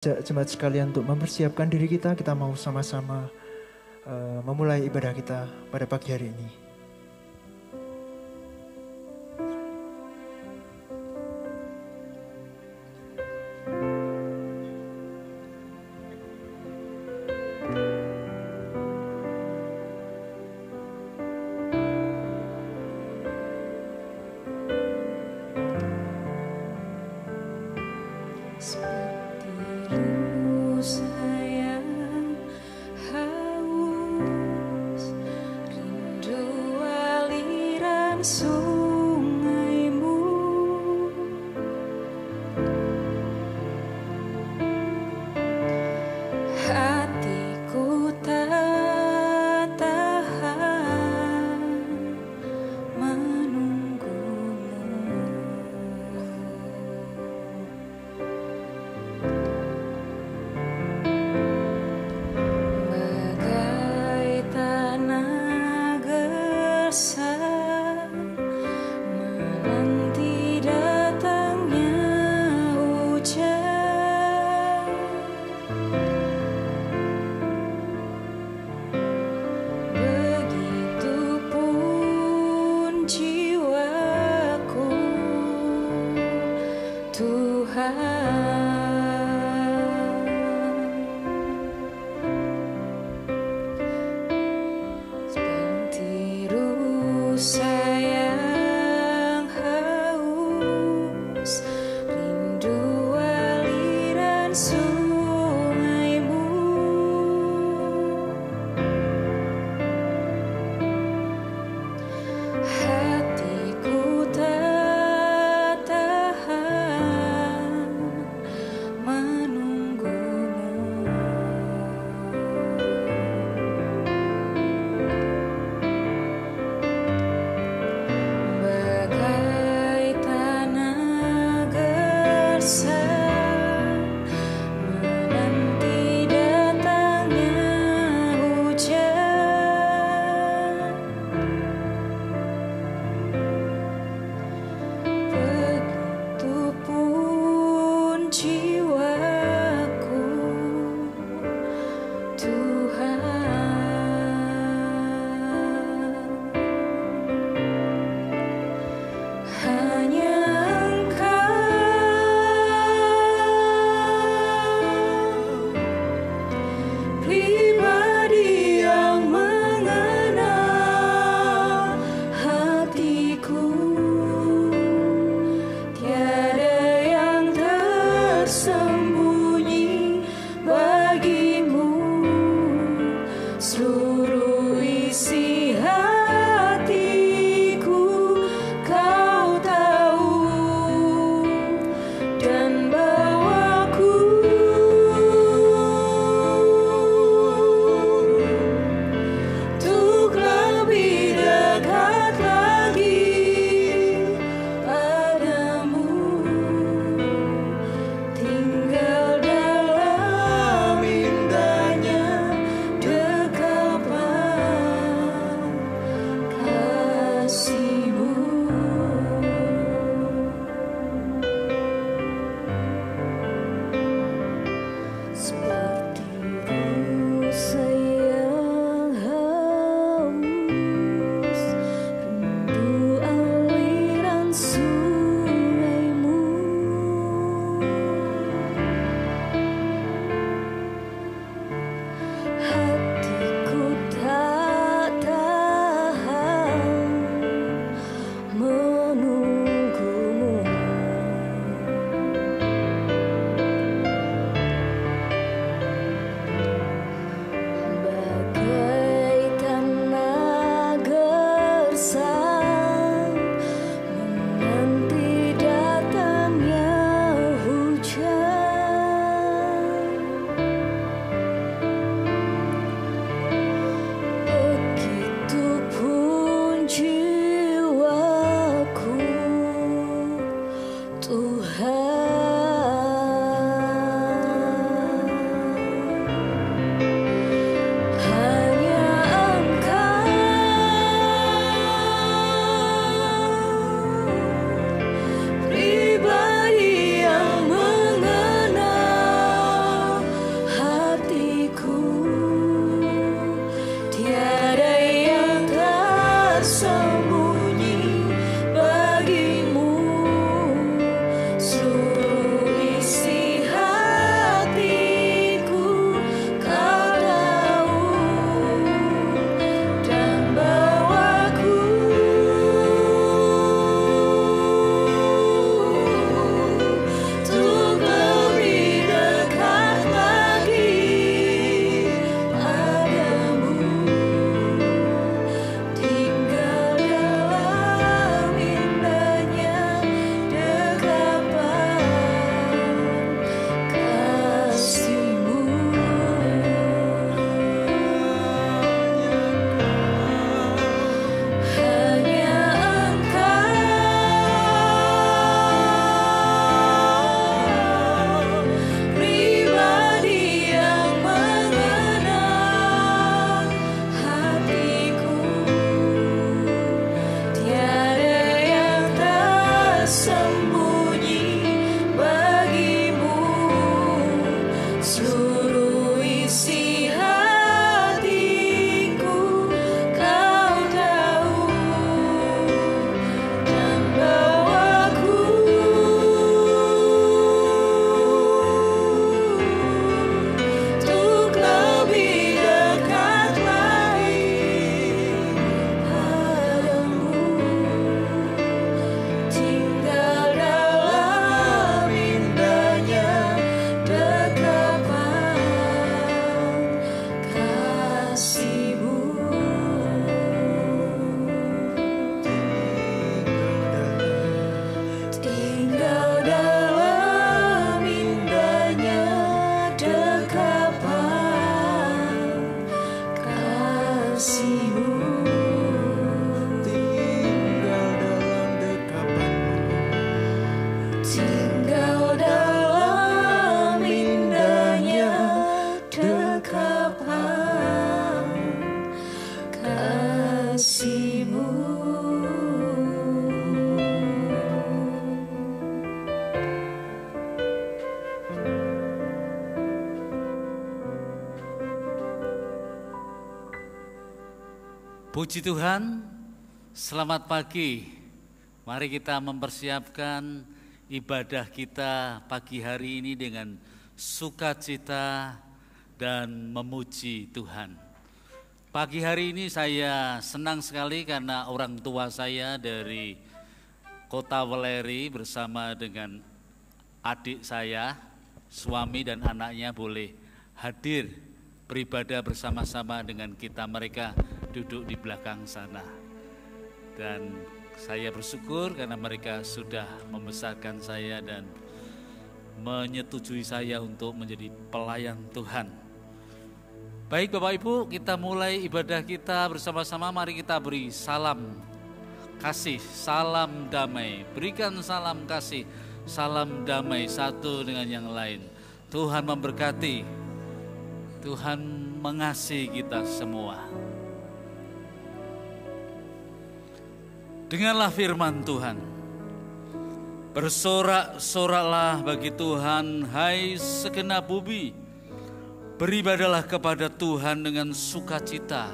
Jemaat sekalian untuk mempersiapkan diri kita mau sama-sama memulai ibadah kita pada pagi hari ini. Sayang, haus, rindu Puji Tuhan, selamat pagi. Mari kita mempersiapkan ibadah kita pagi hari ini dengan sukacita dan memuji Tuhan. Pagi hari ini saya senang sekali karena orang tua saya dari Kota Weleri bersama dengan adik saya, suami dan anaknya boleh hadir beribadah bersama-sama dengan kita. Mereka duduk di belakang sana. Dan saya bersyukur karena mereka sudah membesarkan saya dan menyetujui saya untuk menjadi pelayan Tuhan. Baik Bapak Ibu, kita mulai ibadah kita bersama-sama. Mari kita beri salam kasih, salam damai. Berikan salam kasih, salam damai satu dengan yang lain. Tuhan memberkati, Tuhan mengasihi kita semua. Dengarlah firman Tuhan. Bersorak-soraklah bagi Tuhan, hai segenap bumi. Beribadahlah kepada Tuhan dengan sukacita.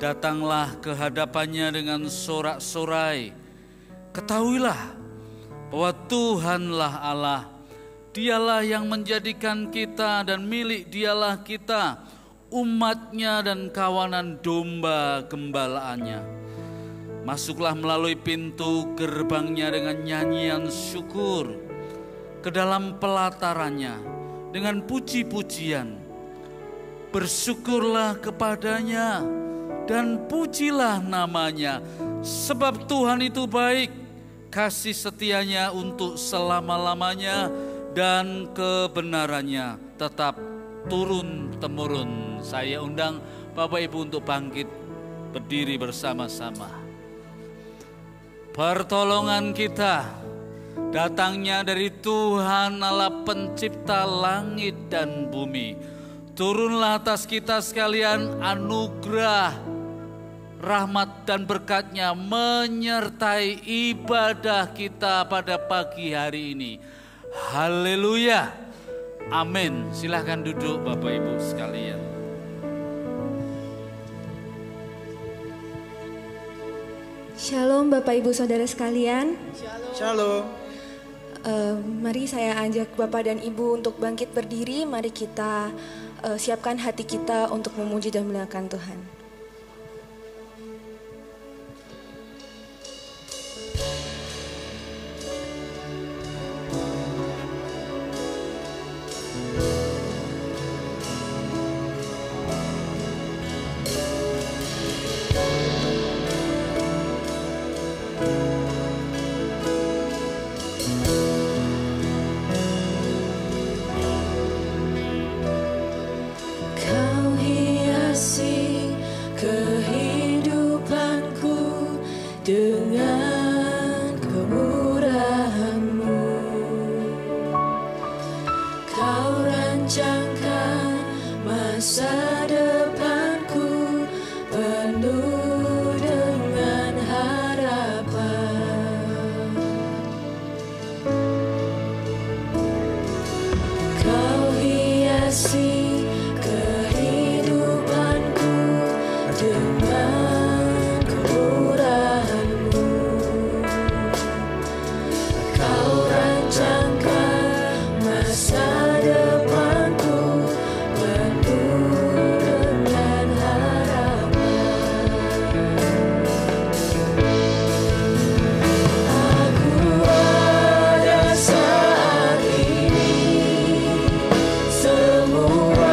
Datanglah ke hadapannya dengan sorak-sorai. Ketahuilah bahwa Tuhanlah Allah. Dialah yang menjadikan kita dan milik dialah kita, umatnya dan kawanan domba gembalaannya. Masuklah melalui pintu gerbangnya dengan nyanyian syukur, ke dalam pelatarannya dengan puji-pujian. Bersyukurlah kepadanya dan pujilah namanya, sebab Tuhan itu baik, kasih setianya untuk selama-lamanya dan kebenarannya tetap turun-temurun. Saya undang Bapak Ibu untuk bangkit berdiri bersama-sama. Pertolongan kita datangnya dari Tuhan Allah pencipta langit dan bumi. Turunlah atas kita sekalian anugerah, rahmat dan berkat-Nya menyertai ibadah kita pada pagi hari ini. Haleluya, amin. Silahkan duduk Bapak Ibu sekalian. Shalom Bapak Ibu Saudara sekalian. Shalom. Mari saya ajak Bapak dan Ibu untuk bangkit berdiri. Mari kita siapkan hati kita untuk memuji dan memuliakan Tuhan. Semua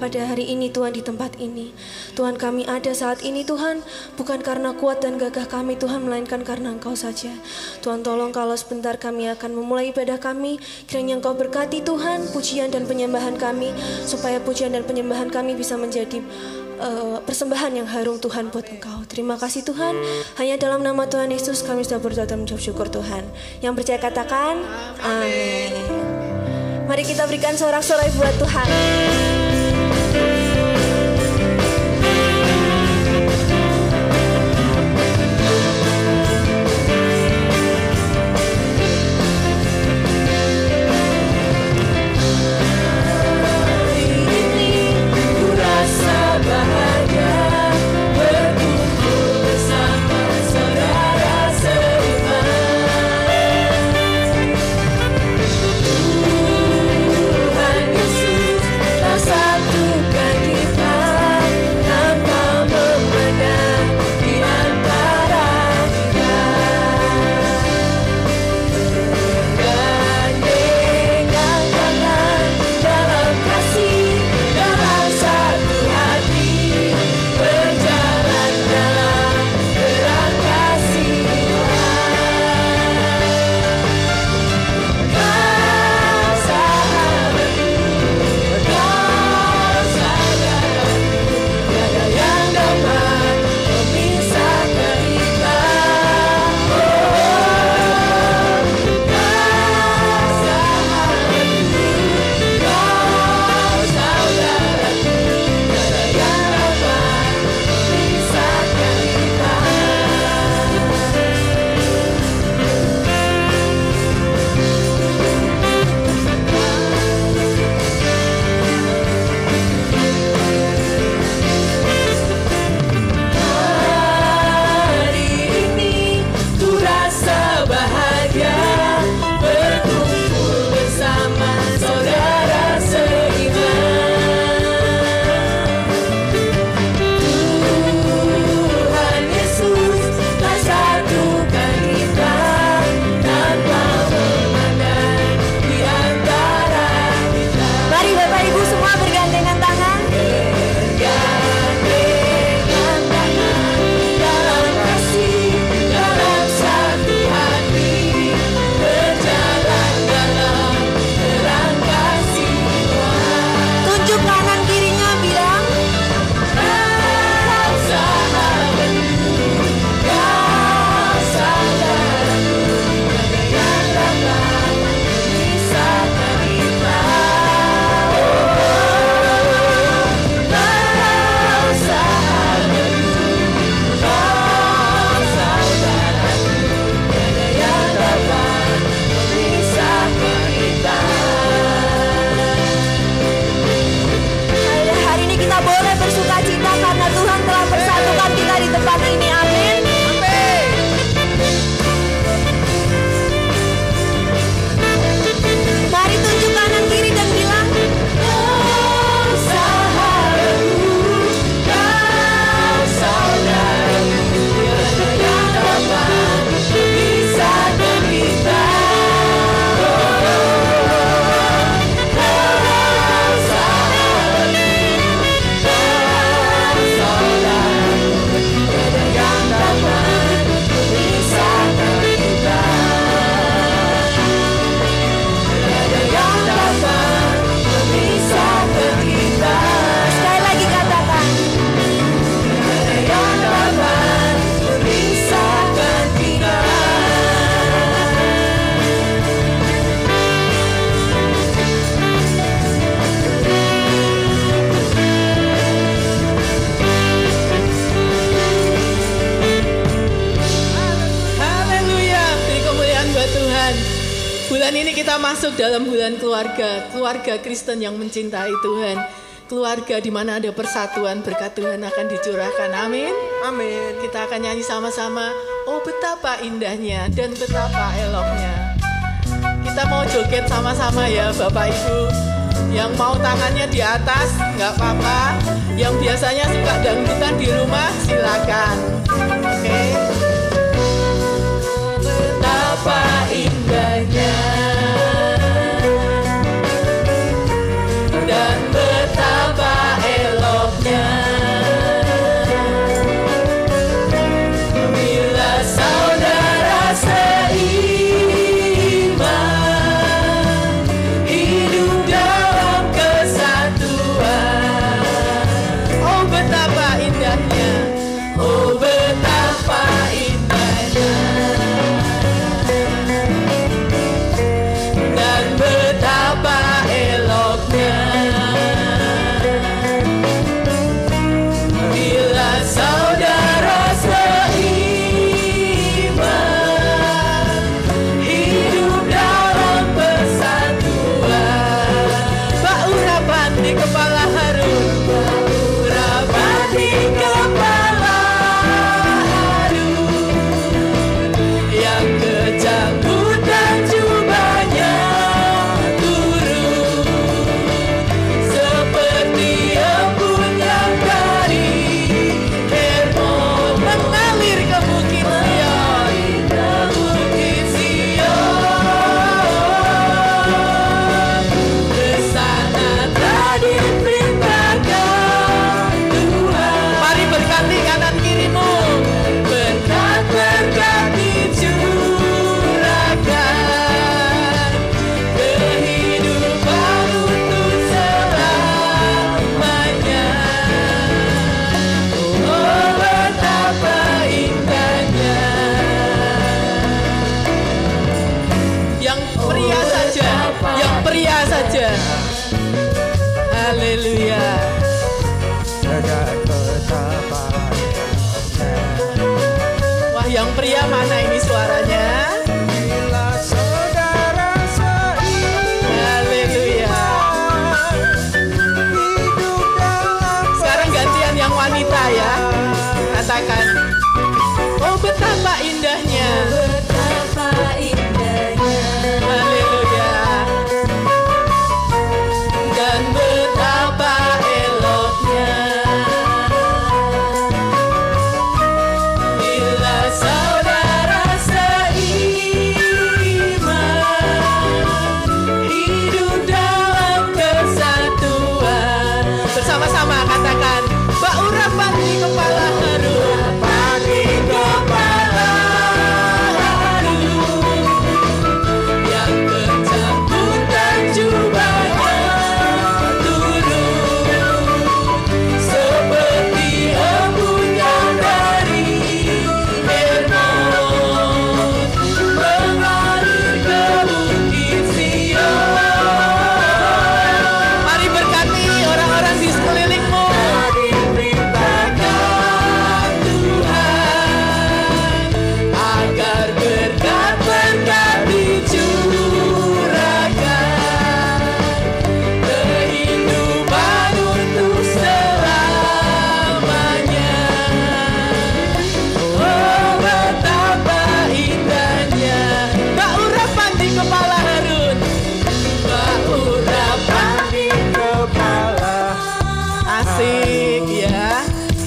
pada hari ini Tuhan di tempat ini. Tuhan, kami ada saat ini Tuhan, bukan karena kuat dan gagah kami Tuhan, melainkan karena Engkau saja. Tuhan, tolong kalau sebentar kami akan memulai ibadah kami, kiranya Engkau berkati Tuhan pujian dan penyembahan kami, supaya pujian dan penyembahan kami bisa menjadi persembahan yang harum Tuhan buat Engkau. Terima kasih Tuhan, hanya dalam nama Tuhan Yesus kami sudah berdoa dan mengucap syukur Tuhan. Yang percaya katakan amin. Mari kita berikan sorak-sorai buat Tuhan. Bulan ini kita masuk dalam bulan keluarga, keluarga Kristen yang mencintai Tuhan. Keluarga di mana ada persatuan, berkat Tuhan akan dicurahkan. Amin. Amin. Kita akan nyanyi sama-sama. Oh betapa indahnya dan betapa eloknya. Kita mau joget sama-sama ya Bapak Ibu. Yang mau tangannya di atas nggak apa-apa. Yang biasanya suka dangdutan di rumah silakan. Oke. Betapa indahnya dan betapa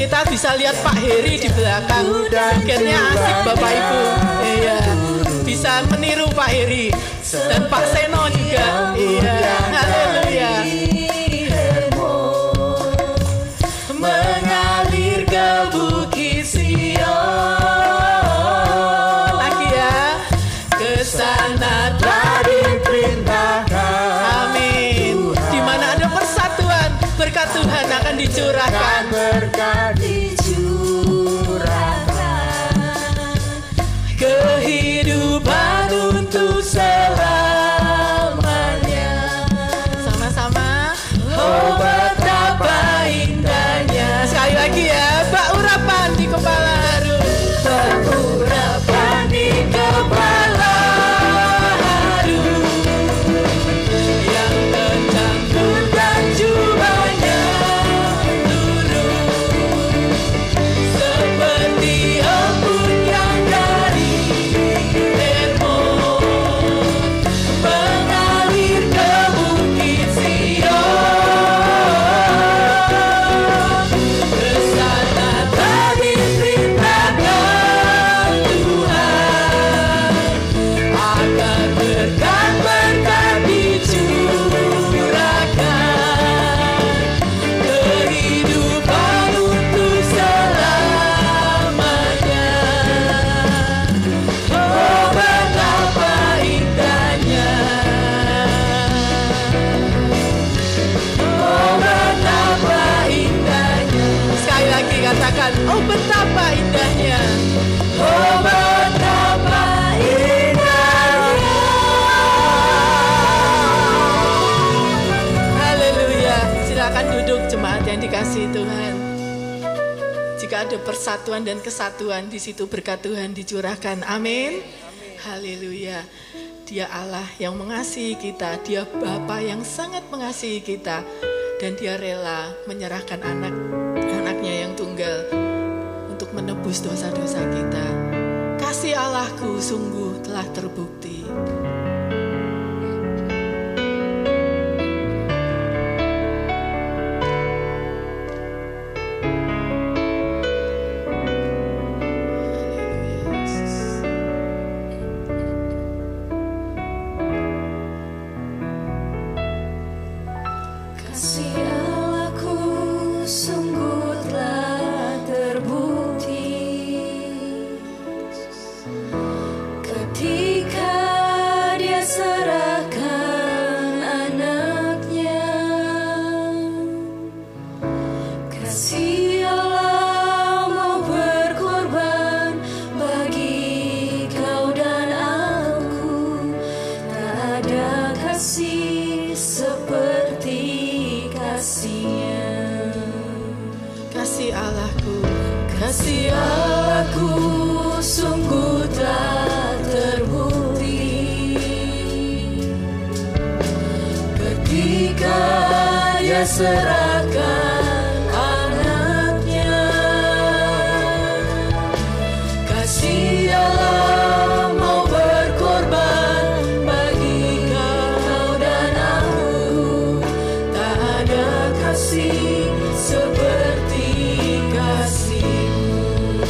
Kita bisa lihat Pak Heri di belakang. Jogetnya asik Bapak Ibu. Iya. Bisa meniru Pak Heri dan Pak Seno juga. Iya. Haleluya. Mengalir ke Bukit Sion. Lagi ya. Ke sana telah diperintahkan. Amin. Di mana ada persatuan, berkat Tuhan akan dicurahkan. Berkat dicurahkan. Kehidupan untuk selamanya. Sama-sama. Oh betapa indahnya. Sekali lagi ya, Pak urapan di kepala harum. Urapan di kepala harum. Yang tercantum dan jubahnya turun seperti embun yang dari Hermon mengalir ke Bukit Sion. Ke sana telah diperintahkan Tuhan agar berkat-berkat dicurahkan. Kehidupan untuk selamanya. Oh betapa indahnya. Oh betapa indahnya. Sekali lagi katakan, oh betapa indahnya. Oh betapa indahnya. Haleluya. Silakan duduk jemaat yang dikasihi Tuhan. Jika ada persatuan dan kesatuan, di situ berkat Tuhan dicurahkan. Amin. Haleluya. Dia Allah yang mengasihi kita, Dia Bapa yang sangat mengasihi kita, dan Dia rela menyerahkan anaknya yang tunggal untuk menebus dosa-dosa kita. Kasih Allahku sungguh telah terbukti. Kasih Allahku sungguh telah terbukti ketika Dia serahkan anaknya. Kasih Allah mau berkorban bagi kau dan aku. Tak ada kasih seperti kasih-Nya. Kasih Allahku, Kasih Allahku sungguh telah terbukti ketika Dia serahkan anaknya. Kasih Allah mau berkorban bagi kau dan aku. Tak ada kasih seperti kasih-Mu.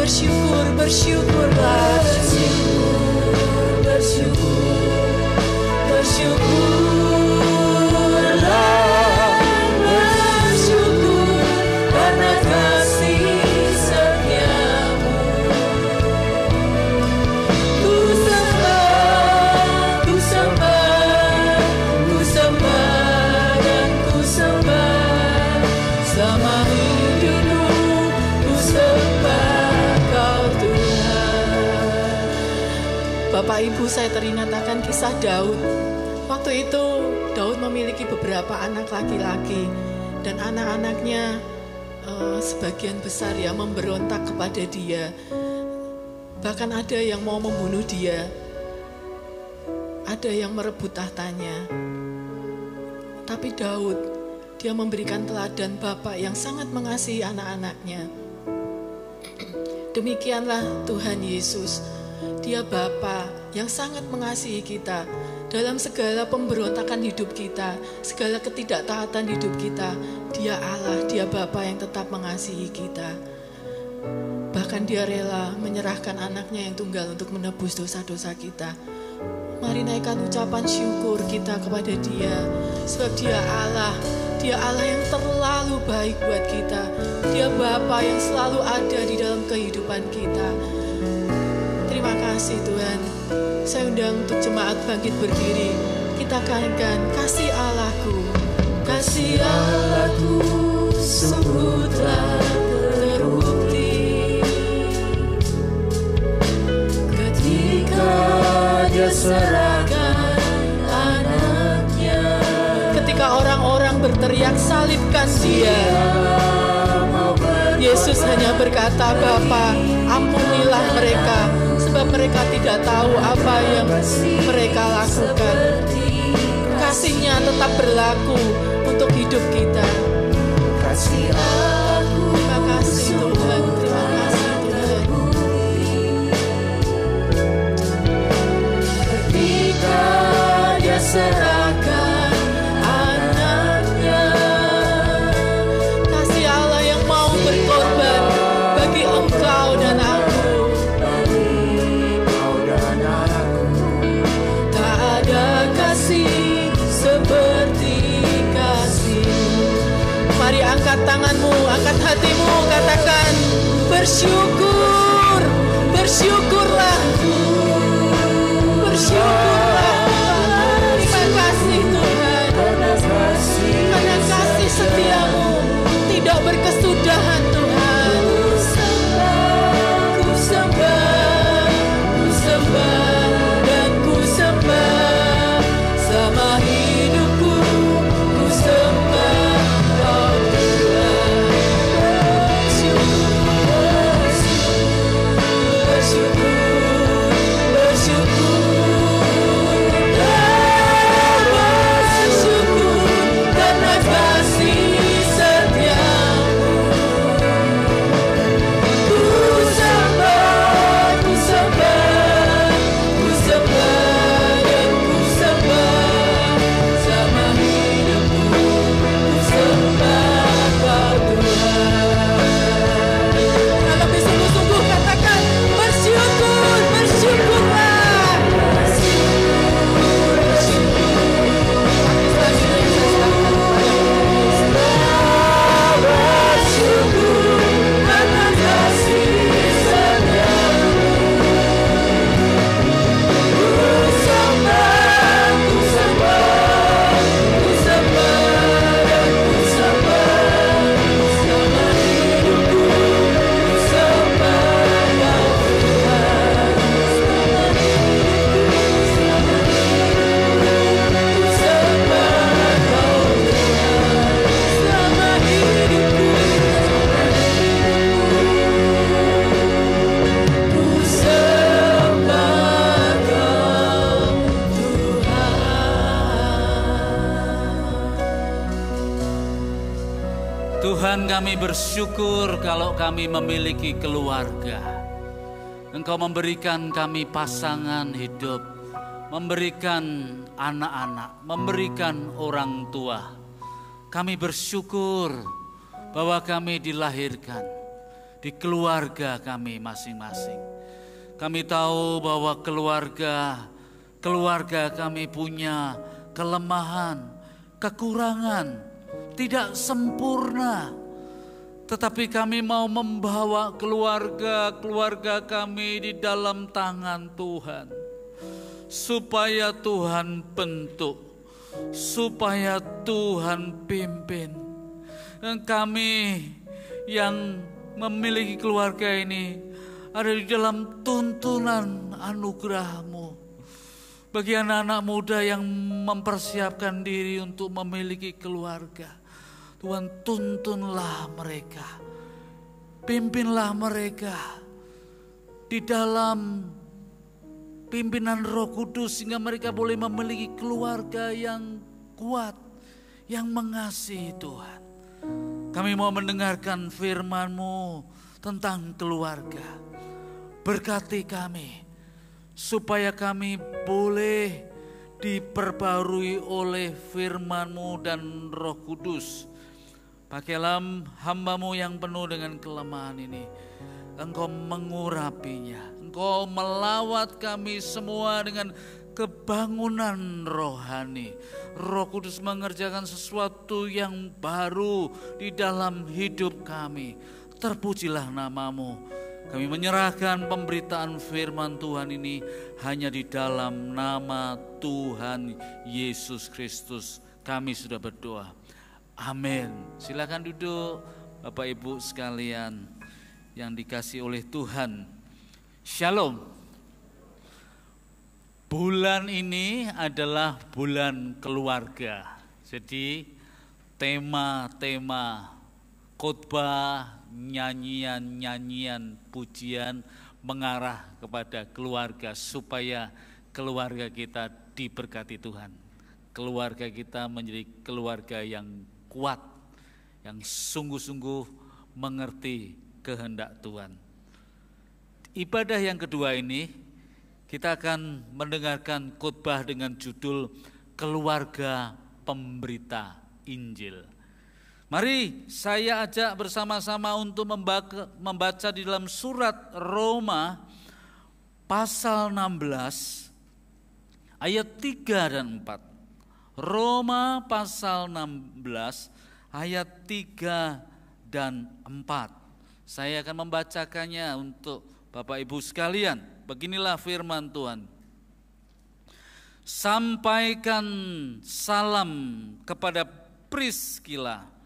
Bersyukur, bersyukurlah. Bersyukur, bersyukur, bersyukurlah. Bersyukur karena kasih setia-Mu. Ku sembah, ku sembah, ku sembah dan ku sembah. Selama hidup ku sembah Kau Tuhan. Bapak Ibu, saya teringat akan kisah Daud. Waktu itu Daud memiliki beberapa anak laki-laki, dan anak-anaknya sebagian besar ya memberontak kepada dia. Bahkan ada yang mau membunuh dia, ada yang merebut tahtanya. Tapi Daud, dia memberikan teladan bapak yang sangat mengasihi anak-anaknya. Demikianlah Tuhan Yesus, Dia Bapa yang sangat mengasihi kita, dalam segala pemberontakan hidup kita, segala ketidaktaatan hidup kita, Dia Allah, Dia Bapa yang tetap mengasihi kita. Bahkan Dia rela menyerahkan anaknya yang tunggal untuk menebus dosa-dosa kita. Mari naikkan ucapan syukur kita kepada Dia, sebab Dia Allah yang terlalu baik buat kita. Dia Bapa yang selalu ada di dalam kehidupan kita. Terima kasih Tuhan. Saya undang untuk jemaat bangkit berdiri. Kita kaitkan kasih Allahku. Kasih Allahku sungguh telah terbukti ketika Dia serahkan anaknya. Ketika orang-orang berteriak salibkan Dia, Yesus hanya berkata, Bapa, ampunilah mereka, sebab mereka tidak tahu apa yang mereka lakukan. Kasih-Nya tetap berlaku untuk hidup kita. Terima kasih Tuhan, terima kasih Tuhan. Ketika Dia serahkan anaknya, kasih Allah yang mau berkorban bagi engkau dan aku. Tak ada kasih seperti kasih. Mari angkat tanganmu, angkat hatimu, katakan bersyukur, bersyukurlah, bersyukurlah. Terima kasih Tuhan, karena kasih setia-Mu tidak berkesudahan Tuhan. Ku sembah, ku sembah, dan ku sembah sama hidupku, ku sembah Kau Tuhan. Bersyukur, bersyukur, bersyukur karena kasih setia-Mu. Ku sembah, ku sembah, ku sembah, dan ku sembah sama hidupku, ku sembah Kau Tuhan. Kalau bersungguh-sungguh katakan bersyukur, bersyukurlah. Bersyukur, bersyukur. Bersyukur karena kasih setia-Mu. Ku sembah, ku sembah, ku sembah, dan ku sembah sama hidupku, ku sembah Kau Tuhan. Ku sembah Kau Tuhan sama hidupku. Ku sembah Kau Tuhan. Tuhan, kami bersyukur kalau kami memiliki keluarga. Engkau memberikan kami pasangan hidup, memberikan anak-anak, memberikan orang tua. Kami bersyukur bahwa kami dilahirkan di keluarga kami masing-masing. Kami tahu bahwa keluarga kami punya kelemahan, kekurangan, tidak sempurna. Tetapi kami mau membawa keluarga kami di dalam tangan Tuhan. Supaya Tuhan bentuk, supaya Tuhan pimpin. Dan kami yang memiliki keluarga ini ada di dalam tuntunan anugerah-Mu. Bagi anak-anak muda yang mempersiapkan diri untuk memiliki keluarga, Tuhan, tuntunlah mereka, pimpinlah mereka di dalam pimpinan Roh Kudus sehingga mereka boleh memiliki keluarga yang kuat, yang mengasihi Tuhan. Kami mau mendengarkan firman-Mu tentang keluarga. Berkati kami supaya kami boleh diperbarui oleh firman-Mu dan Roh Kudus. Pakailah hamba-Mu yang penuh dengan kelemahan ini. Engkau mengurapinya. Engkau melawat kami semua dengan kebangunan rohani. Roh Kudus mengerjakan sesuatu yang baru di dalam hidup kami. Terpujilah nama-Mu. Kami menyerahkan pemberitaan firman Tuhan ini hanya di dalam nama Tuhan Yesus Kristus. Kami sudah berdoa. Amin. Silakan duduk Bapak Ibu sekalian yang dikasihi oleh Tuhan. Shalom. Bulan ini adalah bulan keluarga. Jadi tema-tema khotbah, nyanyian-nyanyian, pujian mengarah kepada keluarga supaya keluarga kita diberkati Tuhan. Keluarga kita menjadi keluarga yang kuat, yang sungguh-sungguh mengerti kehendak Tuhan. Ibadah yang kedua ini kita akan mendengarkan khotbah dengan judul Keluarga Pemberita Injil. Mari saya ajak bersama-sama untuk membaca di dalam surat Roma pasal 16 ayat 3 dan 4. Roma pasal 16 ayat 3 dan 4. Saya akan membacakannya untuk Bapak Ibu sekalian. Beginilah firman Tuhan. Sampaikan salam kepada Priskila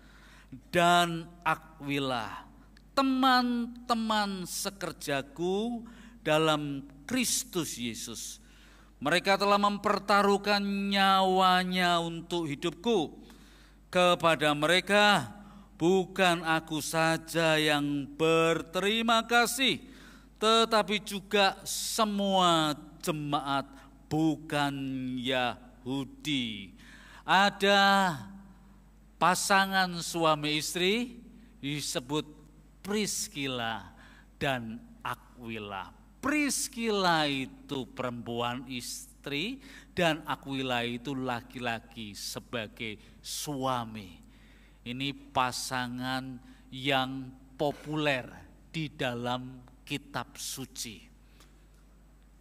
dan Akwila, teman-teman sekerjaku dalam Kristus Yesus. Mereka telah mempertaruhkan nyawanya untuk hidupku. Kepada mereka bukan aku saja yang berterima kasih, tetapi juga semua jemaat bukan Yahudi. Ada pasangan suami istri disebut Priskila dan Akwila. Priskila itu perempuan istri dan Akwila itu laki-laki sebagai suami. Ini pasangan yang populer di dalam kitab suci.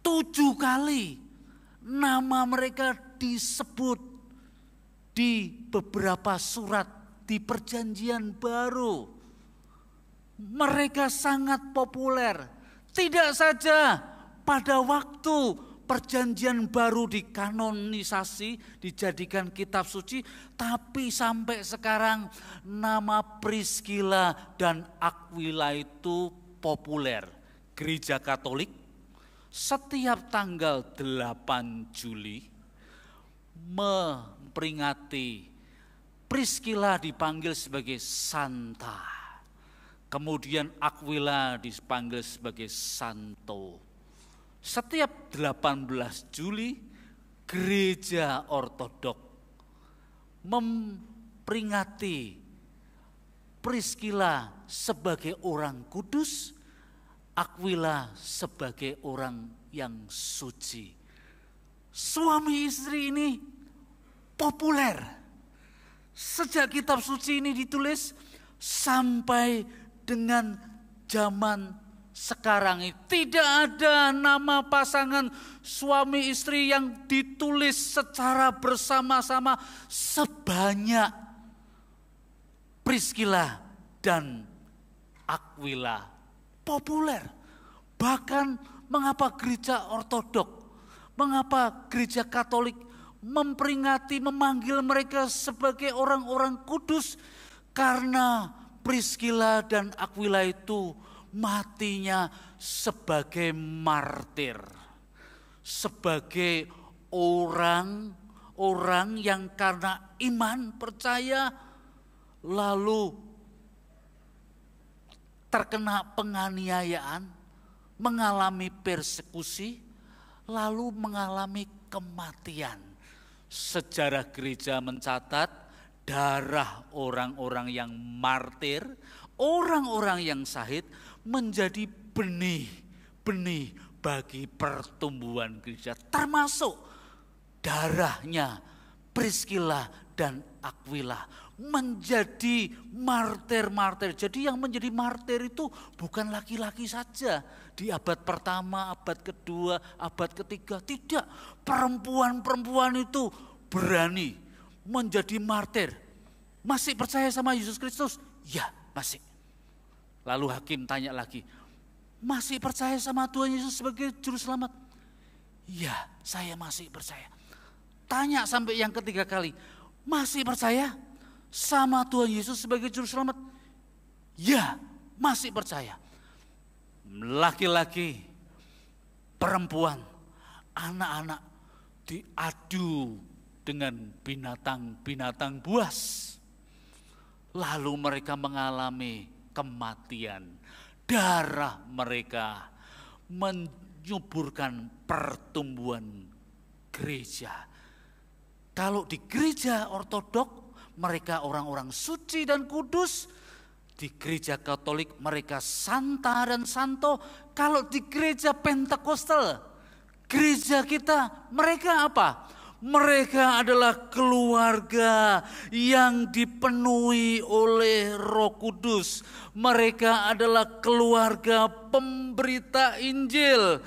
7 kali nama mereka disebut di beberapa surat di Perjanjian Baru. Mereka sangat populer. Tidak saja pada waktu Perjanjian Baru dikanonisasi, dijadikan kitab suci, tapi sampai sekarang nama Priskila dan Akwila itu populer. Gereja Katolik setiap tanggal 8 Juli memperingati Priskila dipanggil sebagai Santa, kemudian Akwila dipanggil sebagai Santo. Setiap 18 Juli Gereja Ortodok memperingati Priskila sebagai orang kudus, Akwila sebagai orang yang suci. Suami istri ini populer. Sejak kitab suci ini ditulis sampai dengan zaman sekarang ini tidak ada nama pasangan suami istri yang ditulis secara bersama-sama sebanyak Priskila dan Akwila. Populer. Bahkan mengapa gereja Ortodok, mengapa gereja Katolik memperingati, memanggil mereka sebagai orang-orang kudus? Karena Priskila dan Akwila itu matinya sebagai martir, sebagai orang yang karena iman percaya lalu terkena penganiayaan, mengalami persekusi, lalu mengalami kematian. Sejarah gereja mencatat darah orang-orang yang martir, orang-orang yang syahid menjadi benih-benih bagi pertumbuhan gereja. Termasuk darahnya Priscilla dan Aquila menjadi martir-martir. Jadi yang menjadi martir itu bukan laki-laki saja. Di abad pertama, abad kedua, abad ketiga. Tidak, perempuan-perempuan itu berani menjadi martir. Masih percaya sama Yesus Kristus? Ya, masih. Lalu hakim tanya lagi, masih percaya sama Tuhan Yesus sebagai juru selamat? Ya, saya masih percaya. Tanya sampai yang ketiga kali, masih percaya sama Tuhan Yesus sebagai juru selamat? Ya, masih percaya. Laki-laki, perempuan, anak-anak diadu dengan binatang-binatang buas. Lalu mereka mengalami kematian. Darah mereka menyuburkan pertumbuhan gereja. Kalau di gereja ortodok mereka orang-orang suci dan kudus. Di gereja Katolik mereka santa dan santo. Kalau di gereja Pentekostal, gereja kita, mereka apa? Mereka adalah keluarga yang dipenuhi oleh Roh Kudus. Mereka adalah keluarga pemberita Injil.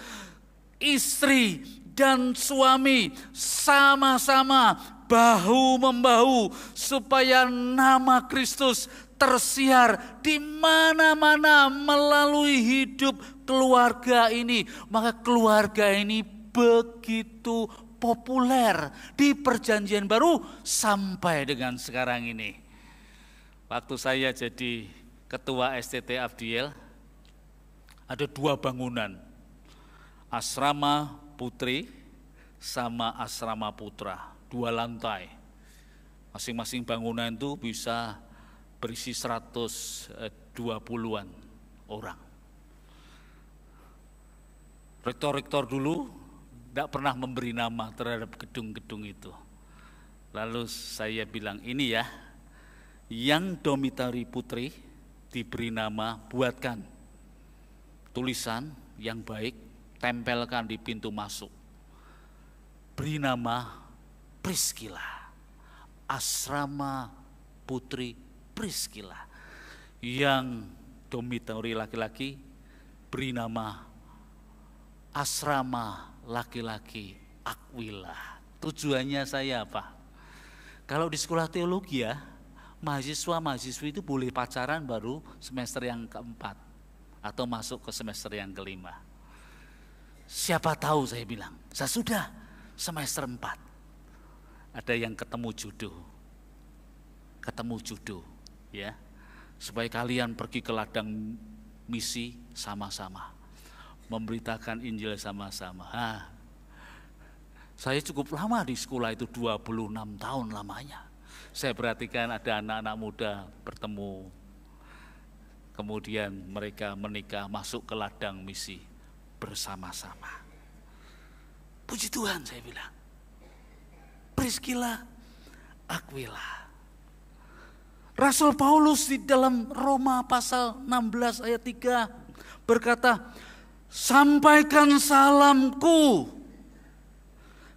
Istri dan suami sama-sama bahu-membahu supaya nama Kristus tersiar di mana-mana melalui hidup keluarga ini. Maka keluarga ini begitu populer di Perjanjian Baru sampai dengan sekarang ini. Waktu saya jadi ketua STT Abdiel, ada 2 bangunan, asrama putri sama asrama putra, 2 lantai. Masing-masing bangunan itu bisa berisi 120-an orang. Rektor-rektor dulu tidak pernah memberi nama terhadap gedung-gedung itu. Lalu saya bilang, ini ya, yang dormitory putri diberi nama, buatkan tulisan yang baik, tempelkan di pintu masuk. Beri nama Priscilla, asrama putri Priscilla. Yang dormitory laki-laki beri nama asrama laki-laki Aquila. Tujuannya saya apa? Kalau di sekolah teologi ya, mahasiswa-mahasiswi itu boleh pacaran baru semester yang keempat atau masuk ke semester yang kelima. Siapa tahu saya bilang, saya sudah semester 4. Ada yang ketemu jodoh, ya, supaya kalian pergi ke ladang misi sama-sama, memberitakan Injil sama-sama. Saya cukup lama di sekolah itu, 26 tahun lamanya. Saya perhatikan ada anak-anak muda bertemu, kemudian mereka menikah, masuk ke ladang misi bersama-sama. Puji Tuhan, saya bilang, Priscilla, Aquila. Rasul Paulus di dalam Roma pasal 16 ayat 3 berkata, sampaikan salamku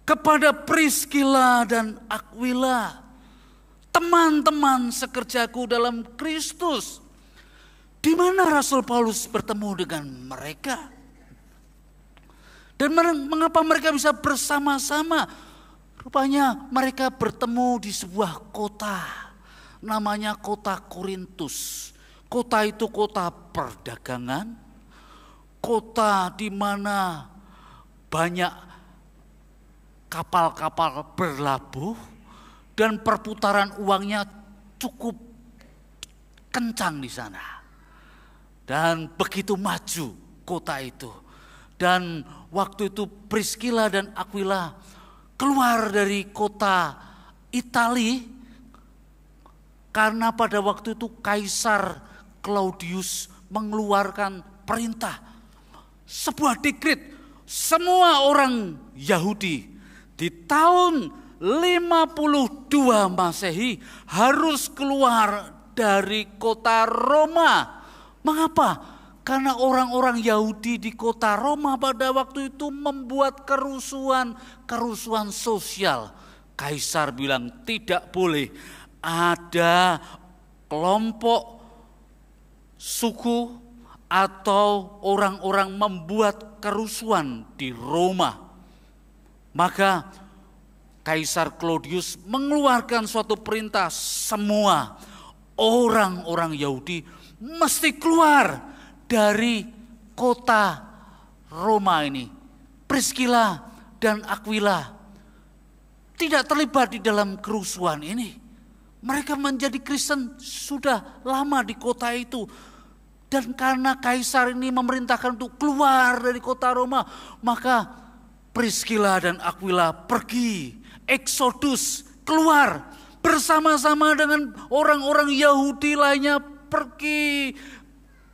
kepada Priscilla dan Aquila, teman-teman sekerjaku dalam Kristus. Di mana Rasul Paulus bertemu dengan mereka? Dan mengapa mereka bisa bersama-sama? Rupanya mereka bertemu di sebuah kota, namanya kota Korintus. Kota itu kota perdagangan, kota di mana banyak kapal-kapal berlabuh dan perputaran uangnya cukup kencang di sana. Dan begitu maju kota itu. Dan waktu itu Priscilla dan Aquila keluar dari kota Italia karena pada waktu itu Kaisar Claudius mengeluarkan perintah, sebuah dekret, semua orang Yahudi di tahun 52 Masehi harus keluar dari kota Roma. Mengapa? Karena orang-orang Yahudi di kota Roma pada waktu itu membuat kerusuhan sosial. Kaisar bilang tidak boleh ada kelompok suku atau orang-orang membuat kerusuhan di Roma. Maka Kaisar Claudius mengeluarkan suatu perintah, semua orang-orang Yahudi mesti keluar dari kota Roma ini. Priscilla dan Aquila tidak terlibat di dalam kerusuhan ini. Mereka menjadi Kristen sudah lama di kota itu. Dan karena Kaisar ini memerintahkan untuk keluar dari kota Roma, maka Priscilla dan Aquila pergi, eksodus, keluar bersama-sama dengan orang-orang Yahudi lainnya, pergi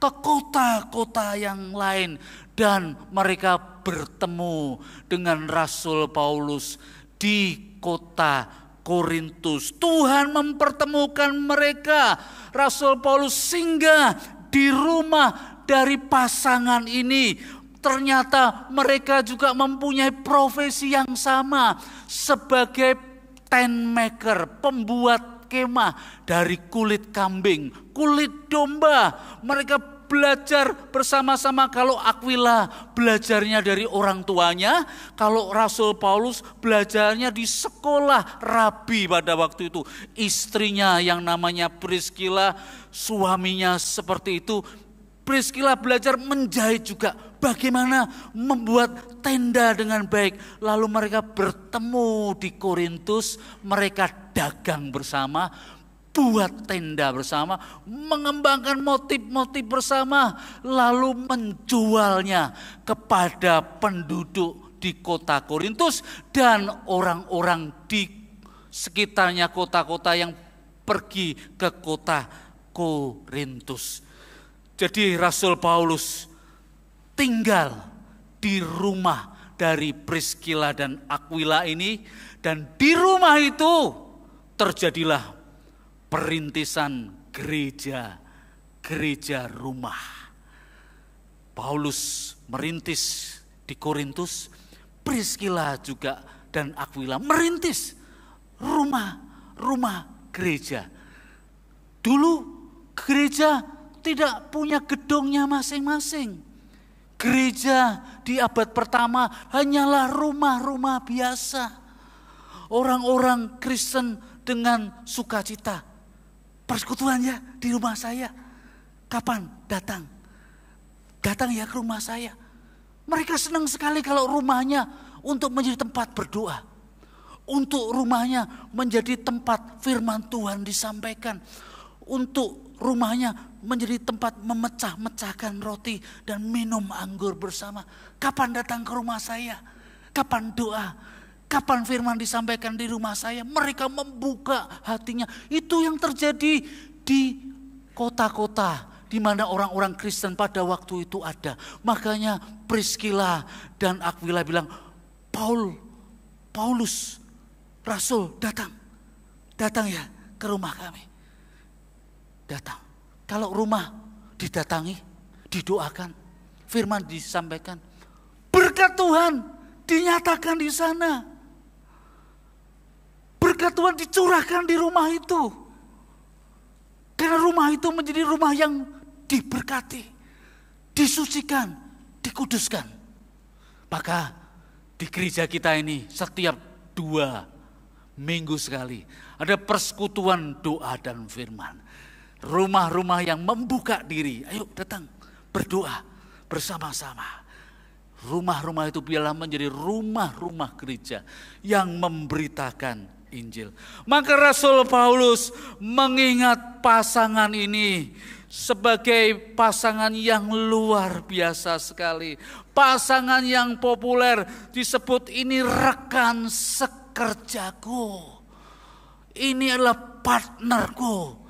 ke kota-kota yang lain. Dan mereka bertemu dengan Rasul Paulus di kota Korintus. Tuhan mempertemukan mereka. Rasul Paulus singgah di rumah dari pasangan ini. Ternyata mereka juga mempunyai profesi yang sama sebagai tent maker, pembuat kemah dari kulit kambing, kulit domba. Mereka belajar bersama-sama. Kalau Aquila belajarnya dari orang tuanya, kalau Rasul Paulus belajarnya di sekolah rabi pada waktu itu. Istrinya yang namanya Priscilla, suaminya seperti itu. Priscilla belajar menjahit juga, bagaimana membuat tenda dengan baik. Lalu mereka bertemu di Korintus, mereka dagang bersama, buat tenda bersama, mengembangkan motif-motif bersama, lalu menjualnya kepada penduduk di kota Korintus dan orang-orang di sekitarnya, kota-kota yang pergi ke kota Korintus. Jadi Rasul Paulus tinggal di rumah dari Priscilla dan Aquila ini, dan di rumah itu terjadilah perintisan gereja rumah. Paulus merintis di Korintus, Priscilla juga dan Aquila merintis rumah gereja. Dulu gereja tidak punya gedungnya masing-masing. Gereja di abad pertama hanyalah rumah-rumah biasa. Orang-orang Kristen dengan sukacita, persekutuannya di rumah saya. Kapan datang? Datang ya ke rumah saya. Mereka senang sekali kalau rumahnya untuk menjadi tempat berdoa. Untuk rumahnya menjadi tempat firman Tuhan disampaikan. Untuk rumahnya menjadi tempat memecah-mecahkan roti dan minum anggur bersama. Kapan datang ke rumah saya? Kapan doa? Kapan firman disampaikan di rumah saya? Mereka membuka hatinya. Itu yang terjadi di kota-kota di mana orang-orang Kristen pada waktu itu ada. Makanya Priscilla dan Aquila bilang, Paulus, Rasul datang ya ke rumah kami. Datang. Kalau rumah didatangi, didoakan, firman disampaikan, berkat Tuhan dinyatakan di sana. Berkat Tuhan dicurahkan di rumah itu. Karena rumah itu menjadi rumah yang diberkati, disucikan, dikuduskan. Maka di gereja kita ini setiap 2 minggu sekali ada persekutuan doa dan firman. Rumah-rumah yang membuka diri, ayo datang berdoa bersama-sama. Rumah-rumah itu biarlah menjadi rumah-rumah gereja yang memberitakan Injil. Maka Rasul Paulus mengingat pasangan ini sebagai pasangan yang luar biasa sekali. Pasangan yang populer, disebut ini rekan sekerjaku. Ini adalah partnerku.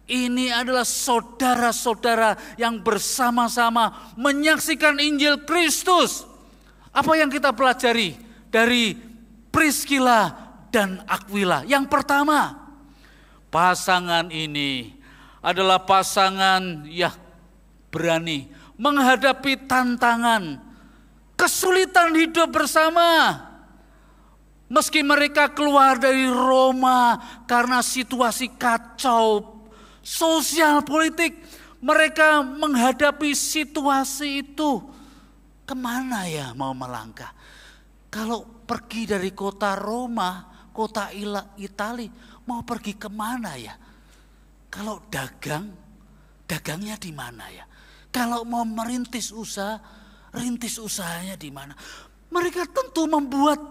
Ini adalah saudara-saudara yang bersama-sama menyaksikan Injil Kristus. Apa yang kita pelajari dari Priscilla dan Aquila? Yang pertama, pasangan ini adalah pasangan yang berani menghadapi tantangan, kesulitan hidup bersama. Meski mereka keluar dari Roma karena situasi kacau, sosial politik, mereka menghadapi situasi itu. Kemana ya mau melangkah? Kalau pergi dari kota Roma, kota Itali, mau pergi kemana ya? Kalau dagangnya di mana ya? Kalau mau merintis usaha, rintis usahanya di mana? Mereka tentu membuat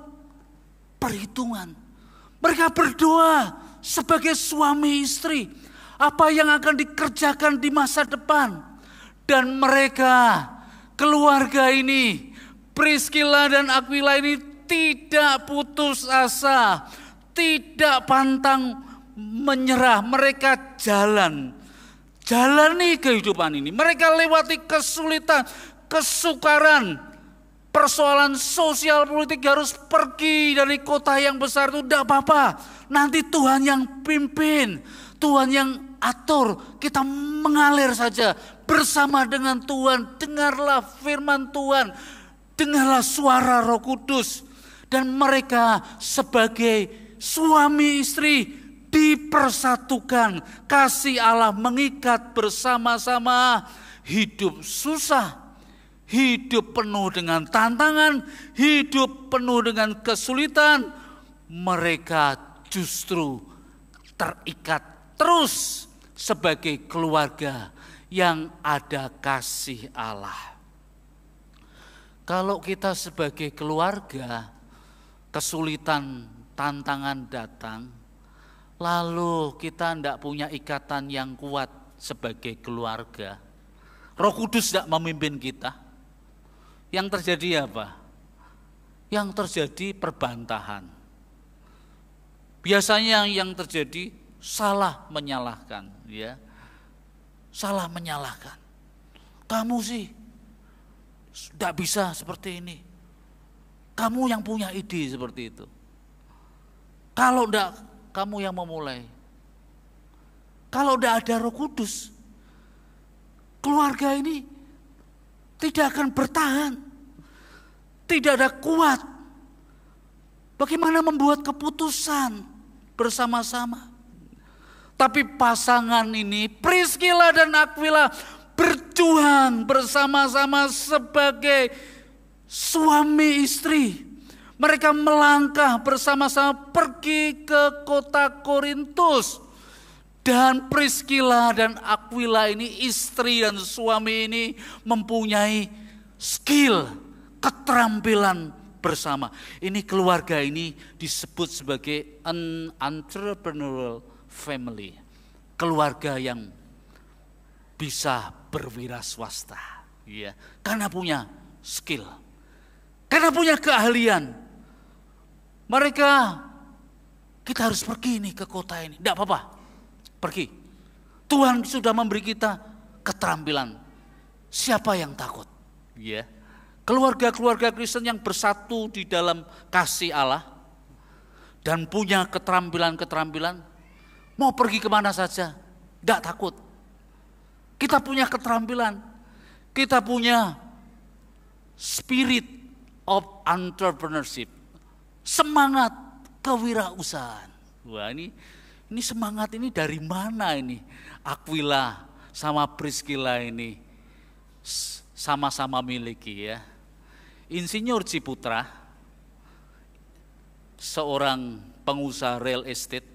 perhitungan. Mereka berdoa sebagai suami istri. Apa yang akan dikerjakan di masa depan. Dan mereka, keluarga ini, Priscilla dan Aquila ini tidak putus asa. Tidak pantang menyerah. Mereka jalani kehidupan ini. Mereka lewati kesulitan, kesukaran. Persoalan sosial politik harus pergi dari kota yang besar itu tidak apa-apa. Nanti Tuhan yang pimpin, Tuhan yang atur. Kita mengalir saja bersama dengan Tuhan. Dengarlah firman Tuhan, dengarlah suara Roh Kudus. Dan mereka sebagai suami istri dipersatukan. Kasih Allah mengikat bersama-sama. Hidup susah, hidup penuh dengan tantangan, hidup penuh dengan kesulitan, mereka justru terikat terus sebagai keluarga yang ada kasih Allah. Kalau kita sebagai keluarga, kesulitan, tantangan datang, lalu kita tidak punya ikatan yang kuat sebagai keluarga, Roh Kudus tidak memimpin kita, yang terjadi apa? Yang terjadi perbantahan. Biasanya yang terjadi salah menyalahkan, ya. Salah menyalahkan. Kamu sih tidak bisa seperti ini. Kamu yang punya ide seperti itu. Kalau tidak, kamu yang memulai. Kalau tidak ada Roh Kudus, keluarga ini tidak akan bertahan. Tidak ada kuat. Bagaimana membuat keputusan bersama-sama. Tapi pasangan ini, Priscilla dan Aquila, berjuang bersama-sama sebagai suami istri. Mereka melangkah bersama-sama pergi ke kota Korintus. Dan Priscilla dan Aquila ini, istri dan suami ini, mempunyai skill, keterampilan bersama. Ini keluarga ini disebut sebagai an entrepreneurial family. Keluarga yang bisa berwira swasta, ya, karena punya skill, karena punya keahlian. Mereka, kita harus pergi nih ke kota ini, tidak apa-apa, pergi. Tuhan sudah memberi kita keterampilan. Siapa yang takut? Ya, keluarga-keluarga Kristen yang bersatu di dalam kasih Allah dan punya keterampilan-keterampilan, mau pergi kemana saja, tidak takut. Kita punya keterampilan, kita punya spirit of entrepreneurship, semangat kewirausahaan. Wah, ini semangat ini dari mana ini? Aquila sama Priscilla ini sama-sama miliki, ya. Insinyur Ciputra, seorang pengusaha real estate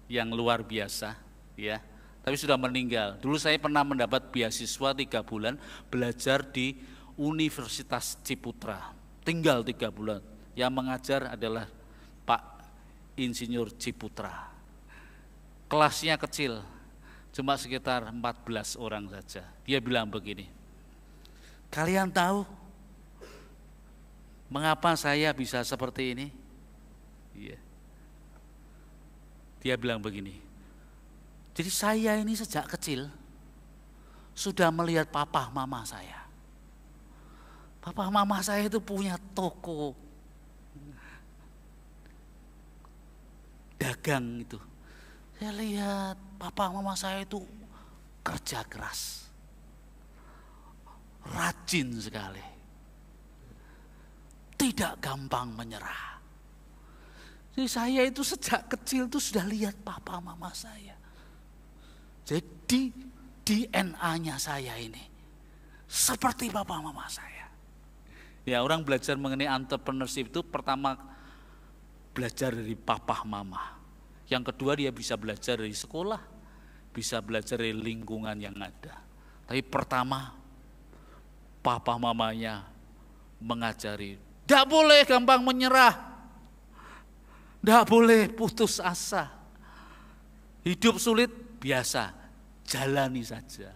yang luar biasa, ya, tapi sudah meninggal. Dulu saya pernah mendapat beasiswa 3 bulan belajar di Universitas Ciputra, tinggal 3 bulan. Yang mengajar adalah Pak Insinyur Ciputra. Kelasnya kecil, cuma sekitar 14 orang saja. Dia bilang begini, kalian tahu mengapa saya bisa seperti ini? Iya. Dia bilang begini, jadi saya ini sejak kecil sudah melihat papa mama saya. Papa mama saya itu punya toko dagang itu. Saya lihat papa mama saya itu kerja keras. rajin sekali. Tidak gampang menyerah. Jadi saya itu sejak kecil itu sudah lihat papa mama saya. Jadi DNA-nya saya ini seperti papa mama saya. Ya, orang belajar mengenai entrepreneurship itu pertama belajar dari papa mama. Yang kedua dia bisa belajar dari sekolah, bisa belajar dari lingkungan yang ada. Tapi pertama papa mamanya mengajari, tidak boleh gampang menyerah. Tidak boleh putus asa. Hidup sulit biasa, jalani saja.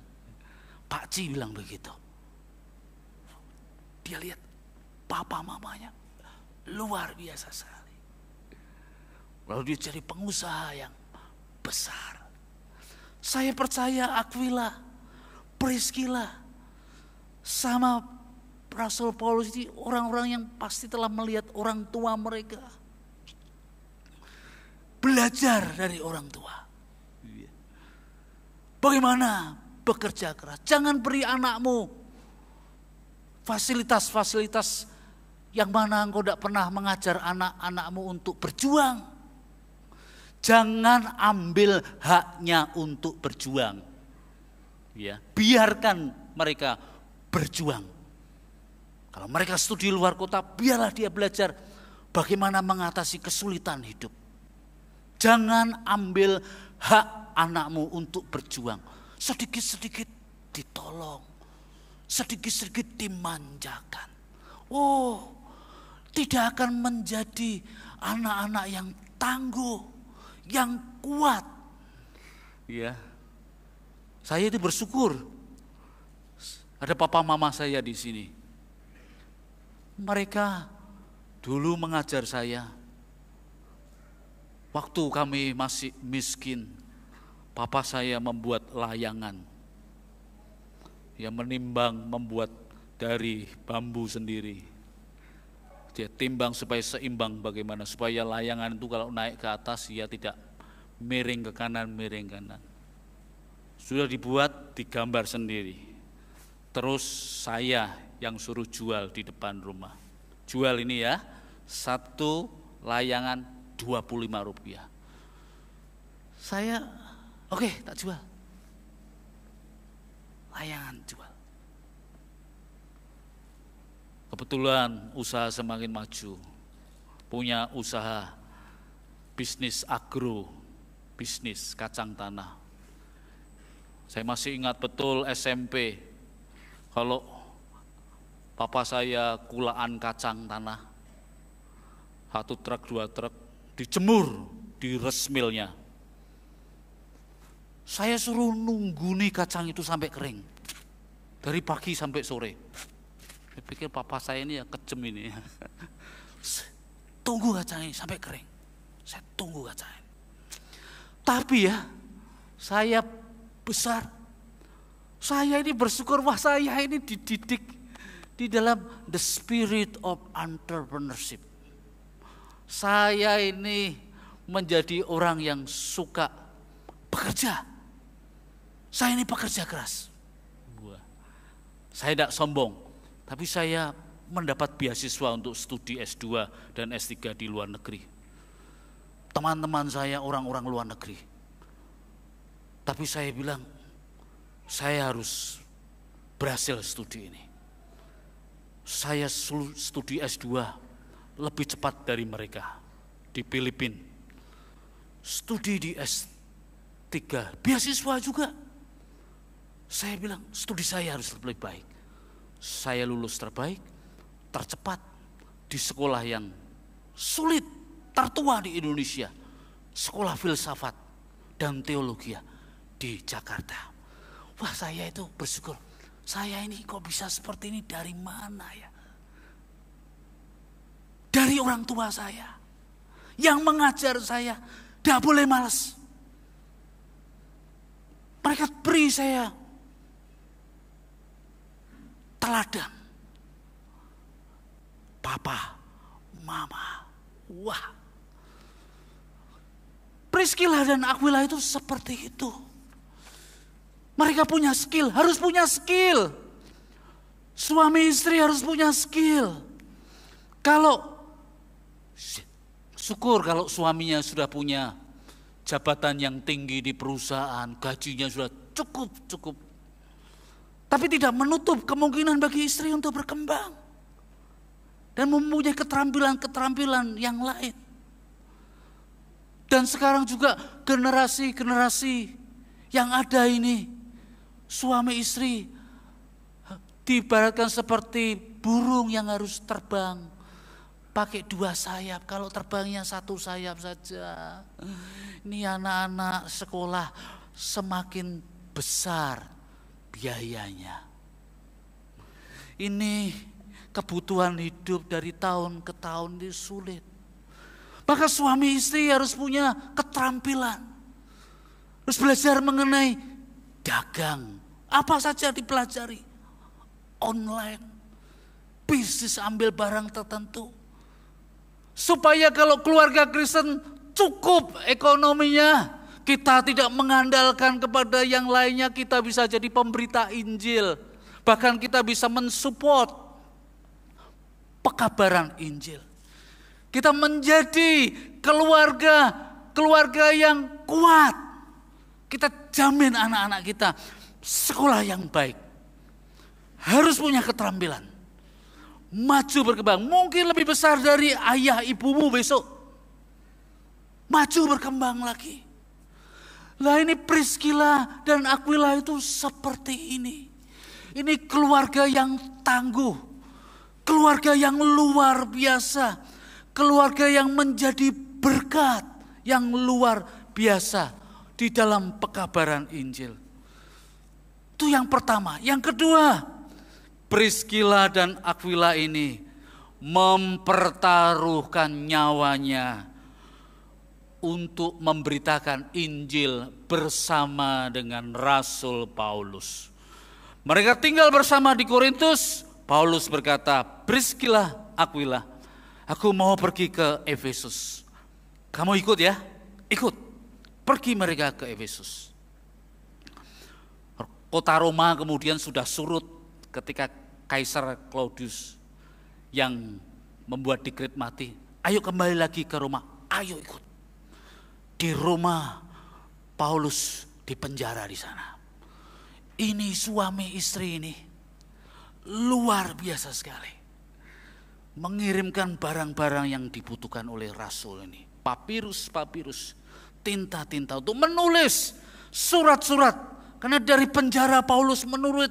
Pak Ci bilang begitu. Dia lihat papa mamanya luar biasa sekali. Lalu dia jadi pengusaha yang besar. Saya percaya Aquila, Priscilla, sama Rasul Paulus ini orang-orang yang pasti telah melihat orang tua mereka. Belajar dari orang tua. Bagaimana bekerja keras. Jangan beri anakmu fasilitas-fasilitas yang mana engkau tidak pernah mengajar anak-anakmu untuk berjuang. Jangan ambil haknya untuk berjuang. Ya, biarkan mereka berjuang. Kalau mereka studi luar kota, biarlah dia belajar bagaimana mengatasi kesulitan hidup. Jangan ambil hak anakmu untuk berjuang. Sedikit-sedikit ditolong. Sedikit-sedikit dimanjakan. Oh, tidak akan menjadi anak-anak yang tangguh, yang kuat. Ya, saya itu bersyukur. Ada papa mama saya di sini. Mereka dulu mengajar saya. Waktu kami masih miskin, papa saya membuat layangan. Dia menimbang, membuat dari bambu sendiri. Dia timbang supaya seimbang bagaimana, supaya layangan itu kalau naik ke atas dia tidak miring ke kanan, miring kanan. Sudah dibuat, digambar sendiri. Terus saya yang suruh jual di depan rumah. Jual ini ya, satu layangan Rp25. Saya, oke, tak jual. Layangan jual. Kebetulan usaha semakin maju. Punya usaha bisnis agro, bisnis kacang tanah. Saya masih ingat betul SMP. Kalau papa saya kulaan kacang tanah, 1 truk, 2 truk, dijemur di resmilnya. Saya suruh nunggu nih kacang itu sampai kering. Dari pagi sampai sore. Saya pikir papa saya ini ya kejem ini. Tunggu kacang ini sampai kering. Saya tunggu kacang ini. Tapi ya, saya besar. Saya ini bersyukur, wah saya ini dididik di dalam the spirit of entrepreneurship. Saya ini menjadi orang yang suka bekerja. Saya ini pekerja keras. Saya tidak sombong, tapi saya mendapat beasiswa untuk studi S2 dan S3 di luar negeri. Teman-teman saya orang-orang luar negeri. Tapi saya bilang, saya harus berhasil studi ini. Saya studi S2 lebih cepat dari mereka di Filipina. Studi di S3, beasiswa juga. Saya bilang studi saya harus lebih baik. Saya lulus terbaik, tercepat di sekolah yang sulit, tertua di Indonesia. Sekolah filsafat dan teologi di Jakarta. Wah, saya itu bersyukur. Saya ini kok bisa seperti ini dari mana ya? Dari orang tua saya yang mengajar saya, tidak boleh malas. Mereka beri saya teladan. Papa, mama, wah. Priscilla dan Aquila itu seperti itu. Mereka punya skill, harus punya skill. Suami istri harus punya skill. Syukur kalau suaminya sudah punya jabatan yang tinggi di perusahaan, gajinya sudah cukup. Tapi tidak menutup kemungkinan bagi istri untuk berkembang dan mempunyai keterampilan-keterampilan yang lain. Dan sekarang juga generasi-generasi yang ada ini, suami istri diibaratkan seperti burung yang harus terbang pakai 2 sayap. Kalau terbangnya 1 sayap saja, ini anak-anak sekolah semakin besar biayanya. Ini kebutuhan hidup dari tahun ke tahun ini sulit. Maka suami istri harus punya keterampilan. Harus belajar mengenai dagang. Apa saja dipelajari. Online. Bisnis ambil barang tertentu. Supaya kalau keluarga Kristen cukup ekonominya. Kita tidak mengandalkan kepada yang lainnya. Kita bisa jadi pemberita Injil. Bahkan kita bisa mensupport pekabaran Injil. Kita menjadi keluarga yang kuat. Kita jamin anak-anak kita sekolah yang baik. Harus punya keterampilan. Maju berkembang. Mungkin lebih besar dari ayah ibumu besok. Maju berkembang lagi. Lah ini Priscilla dan Aquila itu seperti ini. Ini keluarga yang tangguh. Keluarga yang luar biasa. Keluarga yang menjadi berkat yang luar biasa di dalam pekabaran Injil. Itu yang pertama. Yang kedua, Priscilla dan Aquila ini mempertaruhkan nyawanya untuk memberitakan Injil bersama dengan Rasul Paulus. Mereka tinggal bersama di Korintus. Paulus berkata, Priscilla, Aquila, aku mau pergi ke Efesus. Kamu ikut ya? Ikut. Pergi mereka ke Efesus. Kota Roma kemudian sudah surut ketika Kaisar Claudius yang membuat dekret mati. Ayo kembali lagi ke Roma. Ayo ikut. Di Roma Paulus dipenjara di sana. Ini suami istri ini luar biasa sekali. Mengirimkan barang-barang yang dibutuhkan oleh Rasul ini. Papirus, tinta-tinta untuk menulis surat-surat. Karena dari penjara Paulus menurut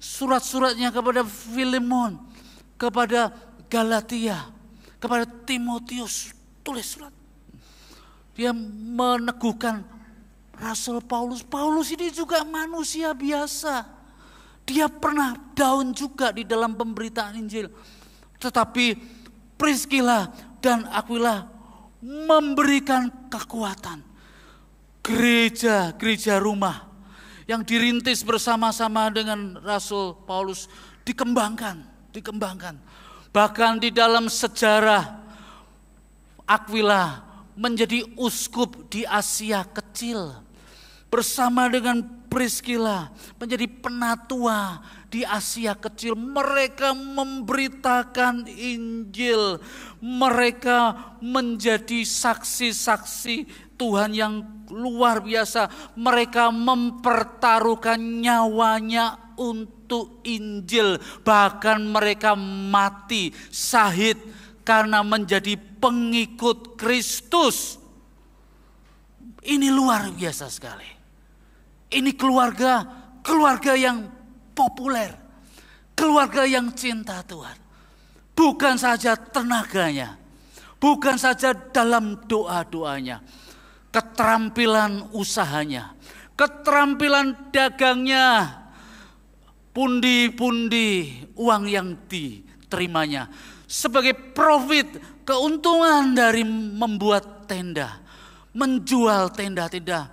surat-suratnya kepada Filemon, kepada Galatia, kepada Timotius, tulis surat. Dia meneguhkan Rasul Paulus. Paulus ini juga manusia biasa. Dia pernah down juga di dalam pemberitaan Injil. Tetapi Priscilla dan Aquila memberikan kekuatan. Gereja rumah yang dirintis bersama-sama dengan Rasul Paulus dikembangkan. Bahkan di dalam sejarah Aquila menjadi uskup di Asia Kecil. Bersama dengan Priscilla menjadi penatua di Asia Kecil. Mereka memberitakan Injil. Mereka menjadi saksi-saksi Tuhan yang luar biasa. Mereka mempertaruhkan nyawanya untuk Injil. Bahkan mereka mati syahid karena menjadi pengikut Kristus. Ini luar biasa sekali. Ini keluarga yang populer. Keluarga yang cinta Tuhan. Bukan saja tenaganya. Bukan saja dalam doa-doanya. Keterampilan usahanya. Keterampilan dagangnya. Pundi-pundi uang yang diterimanya. Sebagai profit, keuntungan dari membuat tenda. Menjual tenda-tenda.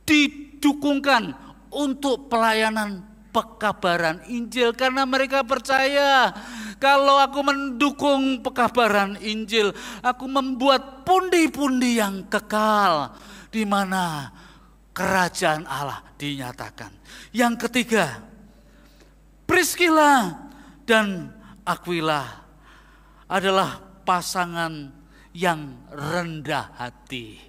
Didukungkan untuk pelayanan pekabaran Injil. Karena mereka percaya kalau aku mendukung pekabaran Injil, aku membuat pundi-pundi yang kekal di mana kerajaan Allah dinyatakan. Yang ketiga, Priscilla dan Aquila adalah pasangan yang rendah hati.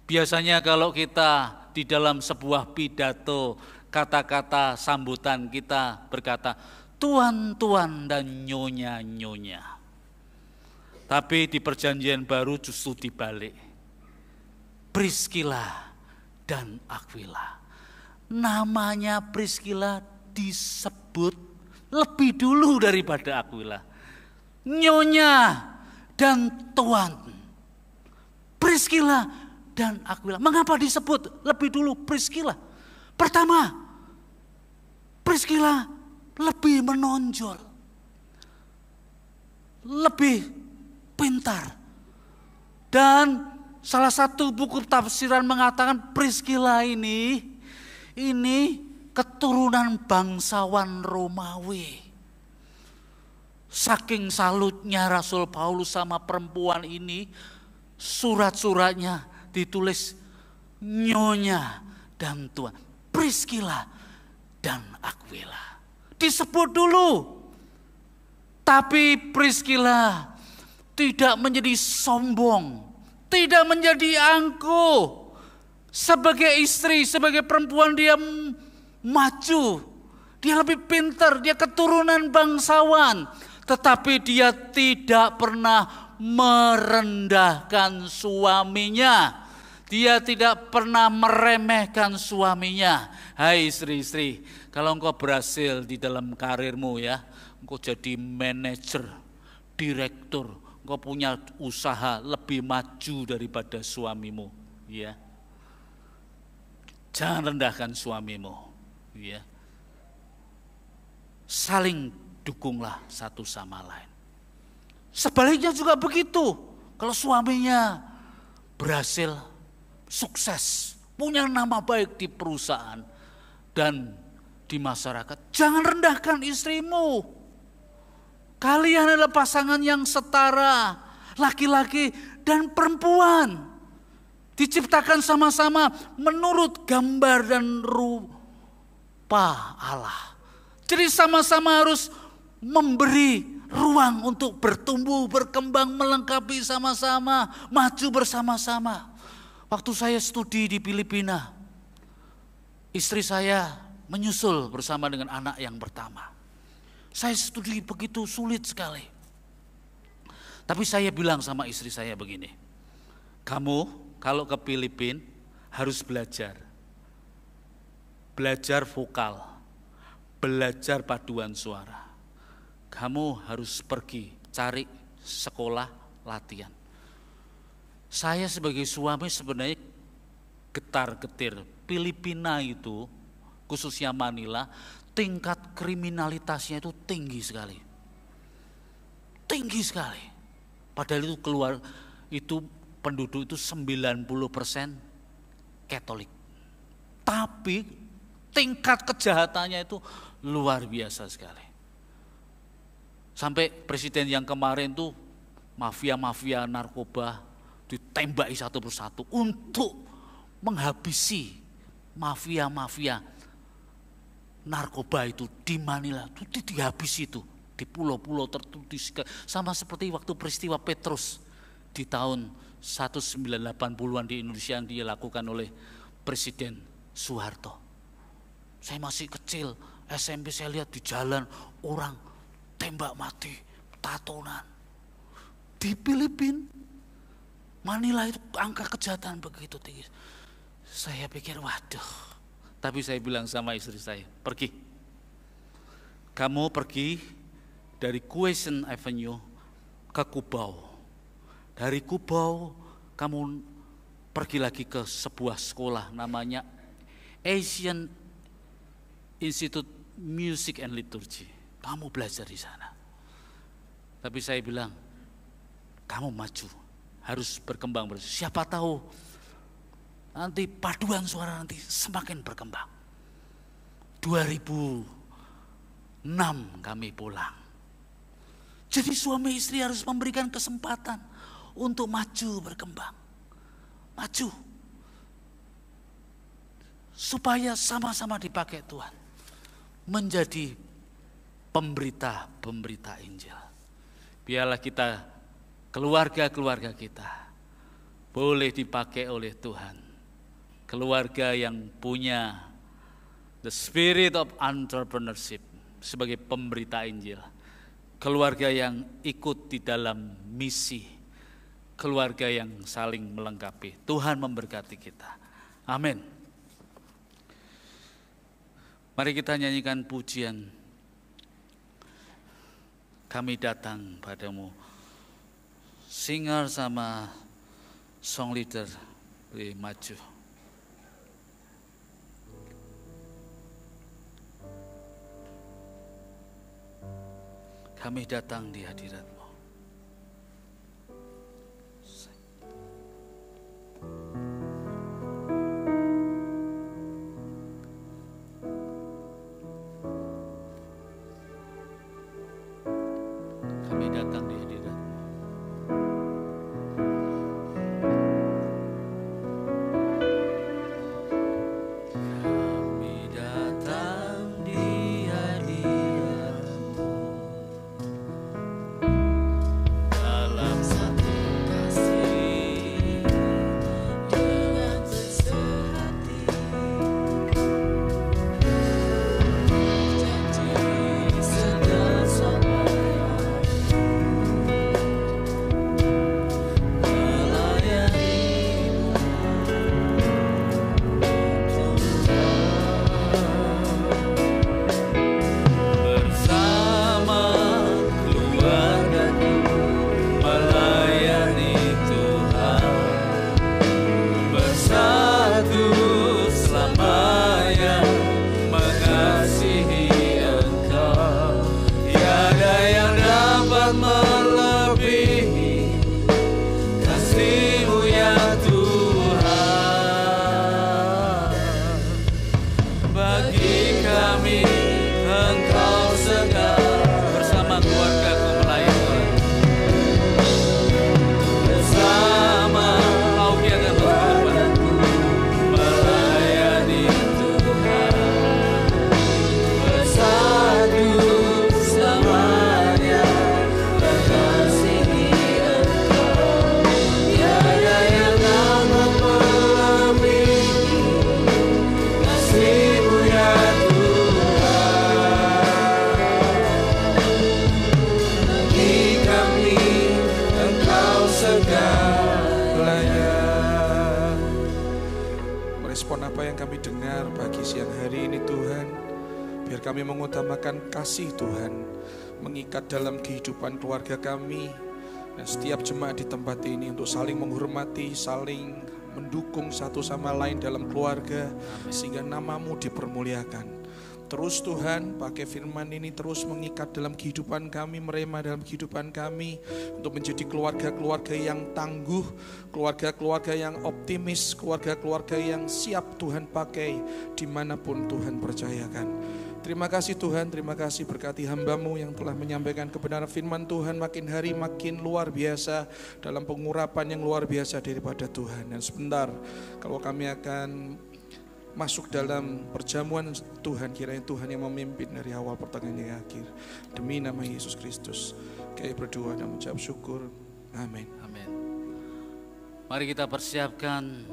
Biasanya kalau kita di dalam sebuah pidato, kata-kata sambutan kita berkata, tuan-tuan dan nyonya-nyonya. Tapi di perjanjian baru justru dibalik. Priscilla dan Aquila. Namanya Priscilla disebut lebih dulu daripada Aquila. Nyonya dan tuan. Priscilla dan Aquila. Mengapa disebut lebih dulu Priscilla? Pertama, Priscilla lebih menonjol. Lebih pintar. Dan salah satu buku tafsiran mengatakan Priscilla ini keturunan bangsawan Romawi. Saking salutnya Rasul Paulus sama perempuan ini, surat-suratnya ditulis nyonya dan tuan. Priscilla dan Aquila. Disebut dulu. Tapi Priscilla tidak menjadi sombong. Tidak menjadi angkuh. Sebagai istri, sebagai perempuan dia maju. Dia lebih pintar, dia keturunan bangsawan. Tetapi dia tidak pernah merendahkan suaminya. Dia tidak pernah meremehkan suaminya. Hai istri-istri, kalau engkau berhasil di dalam karirmu ya, engkau jadi manajer, direktur, engkau punya usaha lebih maju daripada suamimu, ya. Jangan rendahkan suamimu, ya. Saling dukunglah satu sama lain. Sebaliknya juga begitu. Kalau suaminya berhasil, sukses, punya nama baik di perusahaan dan di masyarakat, jangan rendahkan istrimu. Kalian adalah pasangan yang setara, laki-laki dan perempuan. Diciptakan sama-sama menurut gambar dan rupa Allah. Jadi sama-sama harus memberi ruang untuk bertumbuh, berkembang, melengkapi sama-sama, maju bersama-sama. Waktu saya studi di Filipina, istri saya menyusul bersama dengan anak yang pertama. Saya studi begitu sulit sekali. Tapi saya bilang sama istri saya begini, kamu kalau ke Filipina harus belajar. Belajar vokal, belajar paduan suara. Kamu harus pergi cari sekolah latihan. Saya sebagai suami sebenarnya getar-getir. Filipina itu, khususnya Manila, tingkat kriminalitasnya itu tinggi sekali. Tinggi sekali. Padahal itu keluar, itu penduduk itu 90% Katolik. Tapi tingkat kejahatannya itu luar biasa sekali. Sampai presiden yang kemarin tuh mafia-mafia narkoba ditembaki satu persatu untuk menghabisi mafia-mafia narkoba itu di Manila. Itu dihabisi itu di pulau-pulau tertentu. Sama seperti waktu peristiwa Petrus di tahun 1980-an di Indonesia yang dilakukan oleh Presiden Soeharto. Saya masih kecil, SMP saya lihat di jalan orang tembak mati, tatonan. Di Filipina, Manila itu angka kejahatan begitu tinggi. Saya pikir waduh, tapi saya bilang sama istri saya, pergi. Kamu pergi dari Quezon Avenue ke Cubao. Dari Cubao kamu pergi lagi ke sebuah sekolah namanya Asian Institute Music and Liturgy. Kamu belajar di sana. Tapi saya bilang, kamu maju, harus berkembang. Siapa tahu nanti paduan suara nanti semakin berkembang. 2006 kami pulang. Jadi suami istri harus memberikan kesempatan untuk maju berkembang. Maju. Supaya sama-sama dipakai Tuhan. Menjadi pemberita Injil. Biarlah kita, keluarga-keluarga kita, boleh dipakai oleh Tuhan. Keluarga yang punya the spirit of entrepreneurship sebagai pemberita Injil. Keluarga yang ikut di dalam misi. Keluarga yang saling melengkapi. Tuhan memberkati kita. Amin. Mari kita nyanyikan pujian. Kami datang padamu. Singer sama song leader boleh maju. Kami datang di hadirat-Mu. Kami datang di hadirat-Mu. Kami datang di hadirat-Mu dalam satu kasih dengan sehati. Janji sedang sampai bersama keluargaku melayani Tuhan, bersatu selamanya mengasihi Engkau. Tiada yang dapat melebihi kasih-Mu ya Tuhan. Bagi kami Engkau segala, bersama keluargaku melayani, bersama Augie akan berkorban melayani Tuhan, bersatu selamanya mengasihi Engkau. Tiada yang dapat melebihi kasih-Mu ya Tuhan. Bagi kami Engkau segalanya. Merespon apa yang kami dengar pagi siang hari ini Tuhan, biar kami mengutamakan kasih Tuhan, mengikat dalam kehidupan keluarga kami dan setiap jemaat di tempat ini untuk saling menghormati, saling mendukung satu sama lain dalam keluarga, sehingga nama-Mu dipermuliakan. Terus Tuhan, pakai firman ini terus mengikat dalam kehidupan kami, merema dalam kehidupan kami, untuk menjadi keluarga-keluarga yang tangguh, keluarga-keluarga yang optimis, keluarga-keluarga yang siap Tuhan pakai dimanapun Tuhan percayakan. Terima kasih Tuhan, terima kasih berkati hamba-Mu yang telah menyampaikan kebenaran firman Tuhan makin hari makin luar biasa, dalam pengurapan yang luar biasa daripada Tuhan. Dan sebentar, kalau kami akan masuk dalam perjamuan Tuhan, kiranya Tuhan yang memimpin dari awal pertengahan hingga akhir. Demi nama Yesus Kristus, kami berdoa dan mengucap syukur. Amin. Amin. Mari kita persiapkan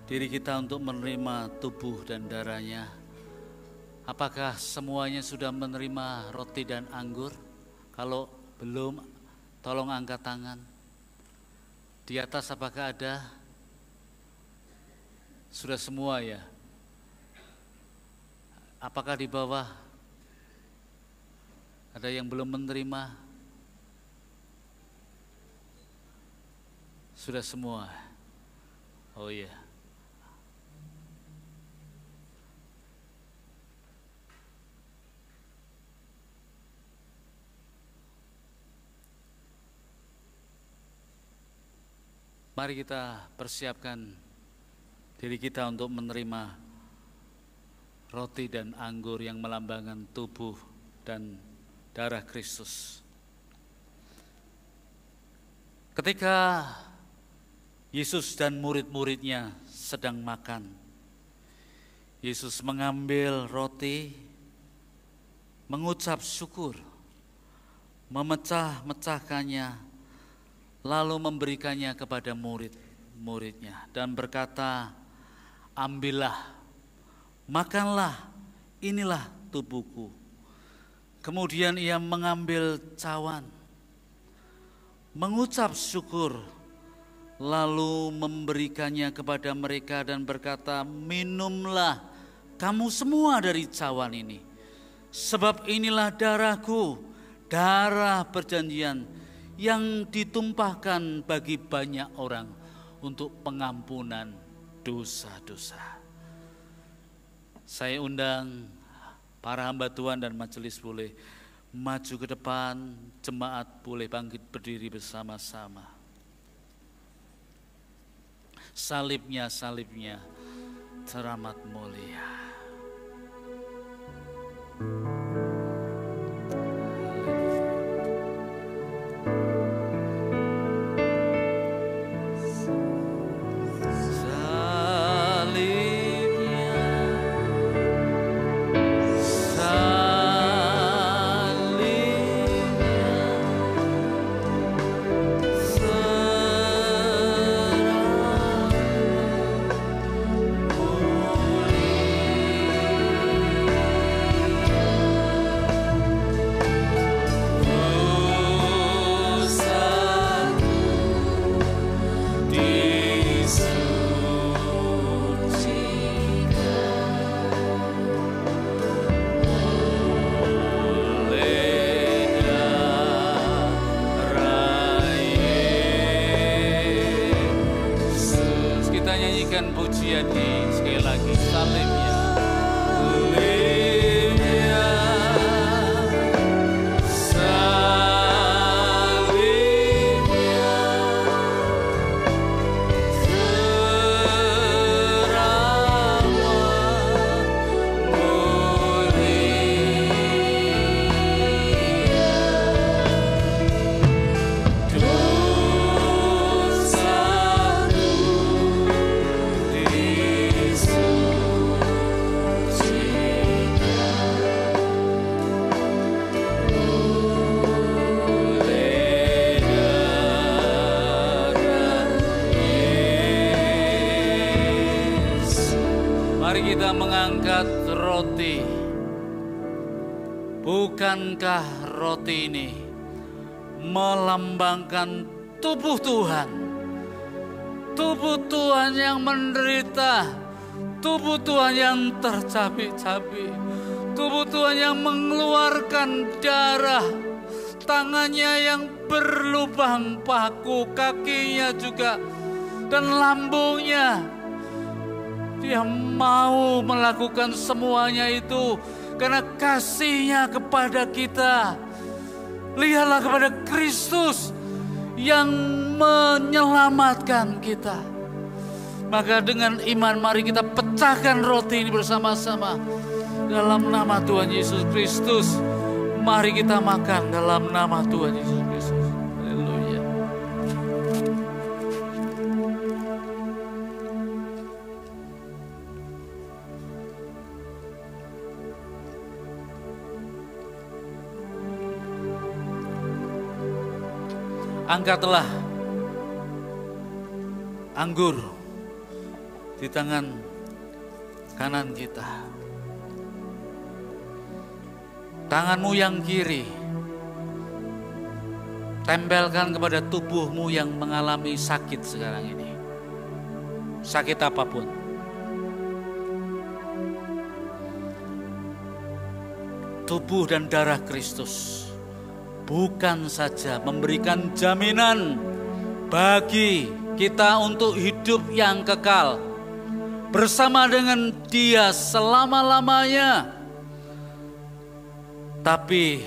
diri kita untuk menerima tubuh dan darahnya. Apakah semuanya sudah menerima roti dan anggur? Kalau belum, tolong angkat tangan. Di atas apakah ada? Sudah semua ya? Apakah di bawah ada yang belum menerima? Sudah semua? Oh iya. Mari kita persiapkan diri kita untuk menerima roti dan anggur yang melambangkan tubuh dan darah Kristus. Ketika Yesus dan murid-muridnya sedang makan, Yesus mengambil roti, mengucap syukur, memecah-mecahkannya, lalu memberikannya kepada murid-muridnya dan berkata, ambillah, makanlah, inilah tubuhku. Kemudian ia mengambil cawan, mengucap syukur, lalu memberikannya kepada mereka dan berkata, minumlah kamu semua dari cawan ini, sebab inilah darahku, darah perjanjian yang ditumpahkan bagi banyak orang untuk pengampunan dosa-dosa. Saya undang para hamba Tuhan dan majelis boleh maju ke depan, jemaat boleh bangkit berdiri bersama-sama. Salibnya teramat mulia. Pujian ini sekali lagi, salibnya, mari kita mengangkat roti. Bukankah roti ini melambangkan tubuh Tuhan? Tubuh Tuhan yang menderita, tubuh Tuhan yang tercabik-cabik, tubuh Tuhan yang mengeluarkan darah, tangannya yang berlubang paku, kakinya juga, dan lambungnya. Dia mau melakukan semuanya itu karena kasihnya kepada kita. Lihatlah kepada Kristus yang menyelamatkan kita. Maka dengan iman mari kita pecahkan roti ini bersama-sama. Dalam nama Tuhan Yesus Kristus, mari kita makan dalam nama Tuhan Yesus Kristus. Haleluya. Angkatlah anggur di tangan kanan kita. Tanganmu yang kiri tempelkan kepada tubuhmu yang mengalami sakit sekarang ini. Sakit apapun. Tubuh dan darah Kristus bukan saja memberikan jaminan bagi kita untuk hidup yang kekal bersama dengan Dia selama-lamanya, tapi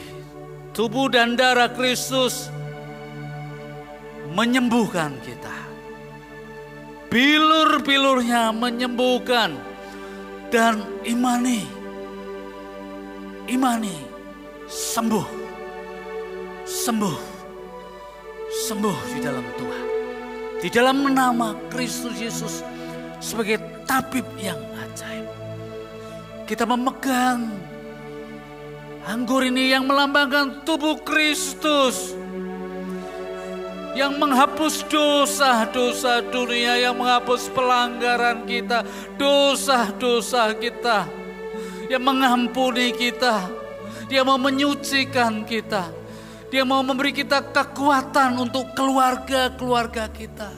tubuh dan darah Kristus menyembuhkan kita. Bilur-bilurnya menyembuhkan, dan imani sembuh di dalam Tuhan, di dalam nama Kristus Yesus sebagai tabib yang ajaib. Kita memegang Anggur ini yang melambangkan tubuh Kristus, yang menghapus dosa-dosa dunia, yang menghapus pelanggaran kita, dosa-dosa kita, yang mengampuni kita. Dia mau menyucikan kita. Dia mau memberi kita kekuatan untuk keluarga-keluarga kita.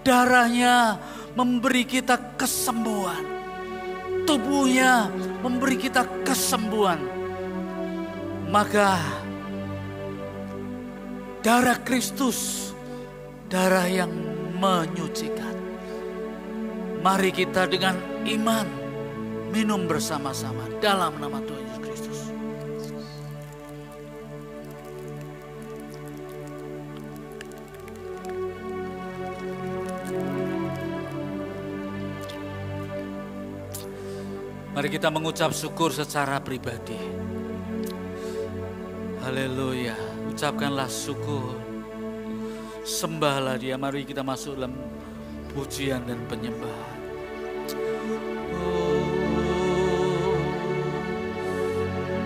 Darahnya memberi kita kesembuhan. Tubuhnya memberi kita kesembuhan. Maka darah Kristus, darah yang menyucikan. Mari kita dengan iman minum bersama-sama dalam nama Tuhan Yesus Kristus. Mari kita mengucap syukur secara pribadi. Haleluya, ucapkanlah syukur. Sembahlah Dia, mari kita masuk dalam pujian dan penyembahan. Oh,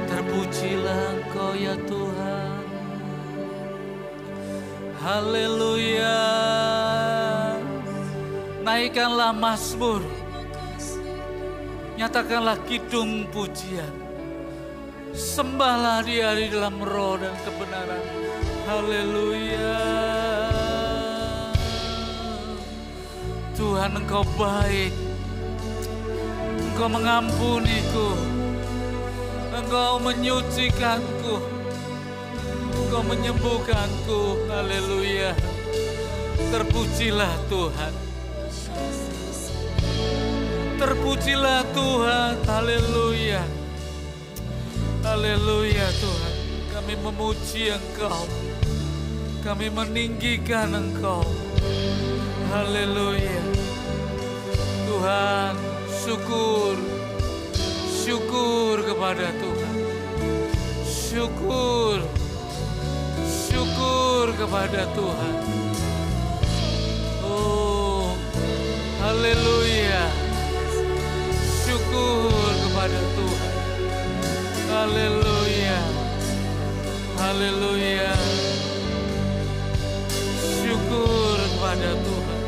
terpujilah Engkau ya Tuhan. Haleluya. Naikkanlah mazmur. Nyatakanlah kidung pujian. Sembahlah Dia di dalam roh dan kebenaran. Haleluya. Tuhan, Engkau baik. Engkau mengampuniku. Engkau menyucikanku. Engkau menyembuhkanku. Haleluya. Terpujilah Tuhan. Terpujilah Tuhan. Haleluya. Haleluya Tuhan, kami memuji Engkau, kami meninggikan Engkau. Haleluya. Tuhan, syukur, syukur kepada Tuhan. Syukur, syukur kepada Tuhan. Oh, haleluya. Syukur kepada Tuhan. Haleluya, haleluya. Syukur kepada Tuhan.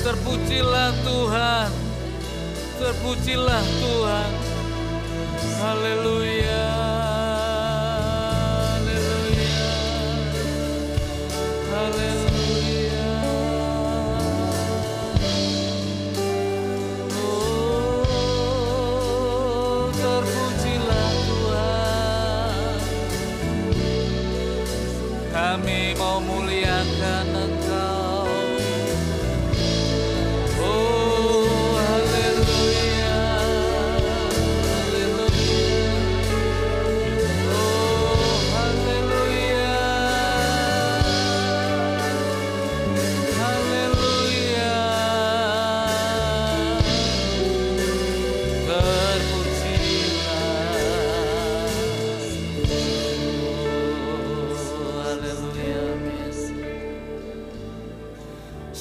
Terpujilah Tuhan, terpujilah Tuhan. Haleluya, haleluya, haleluya. Kami mau muliakan Engkau. Oh, haleluya, haleluya. Oh, haleluya, haleluya.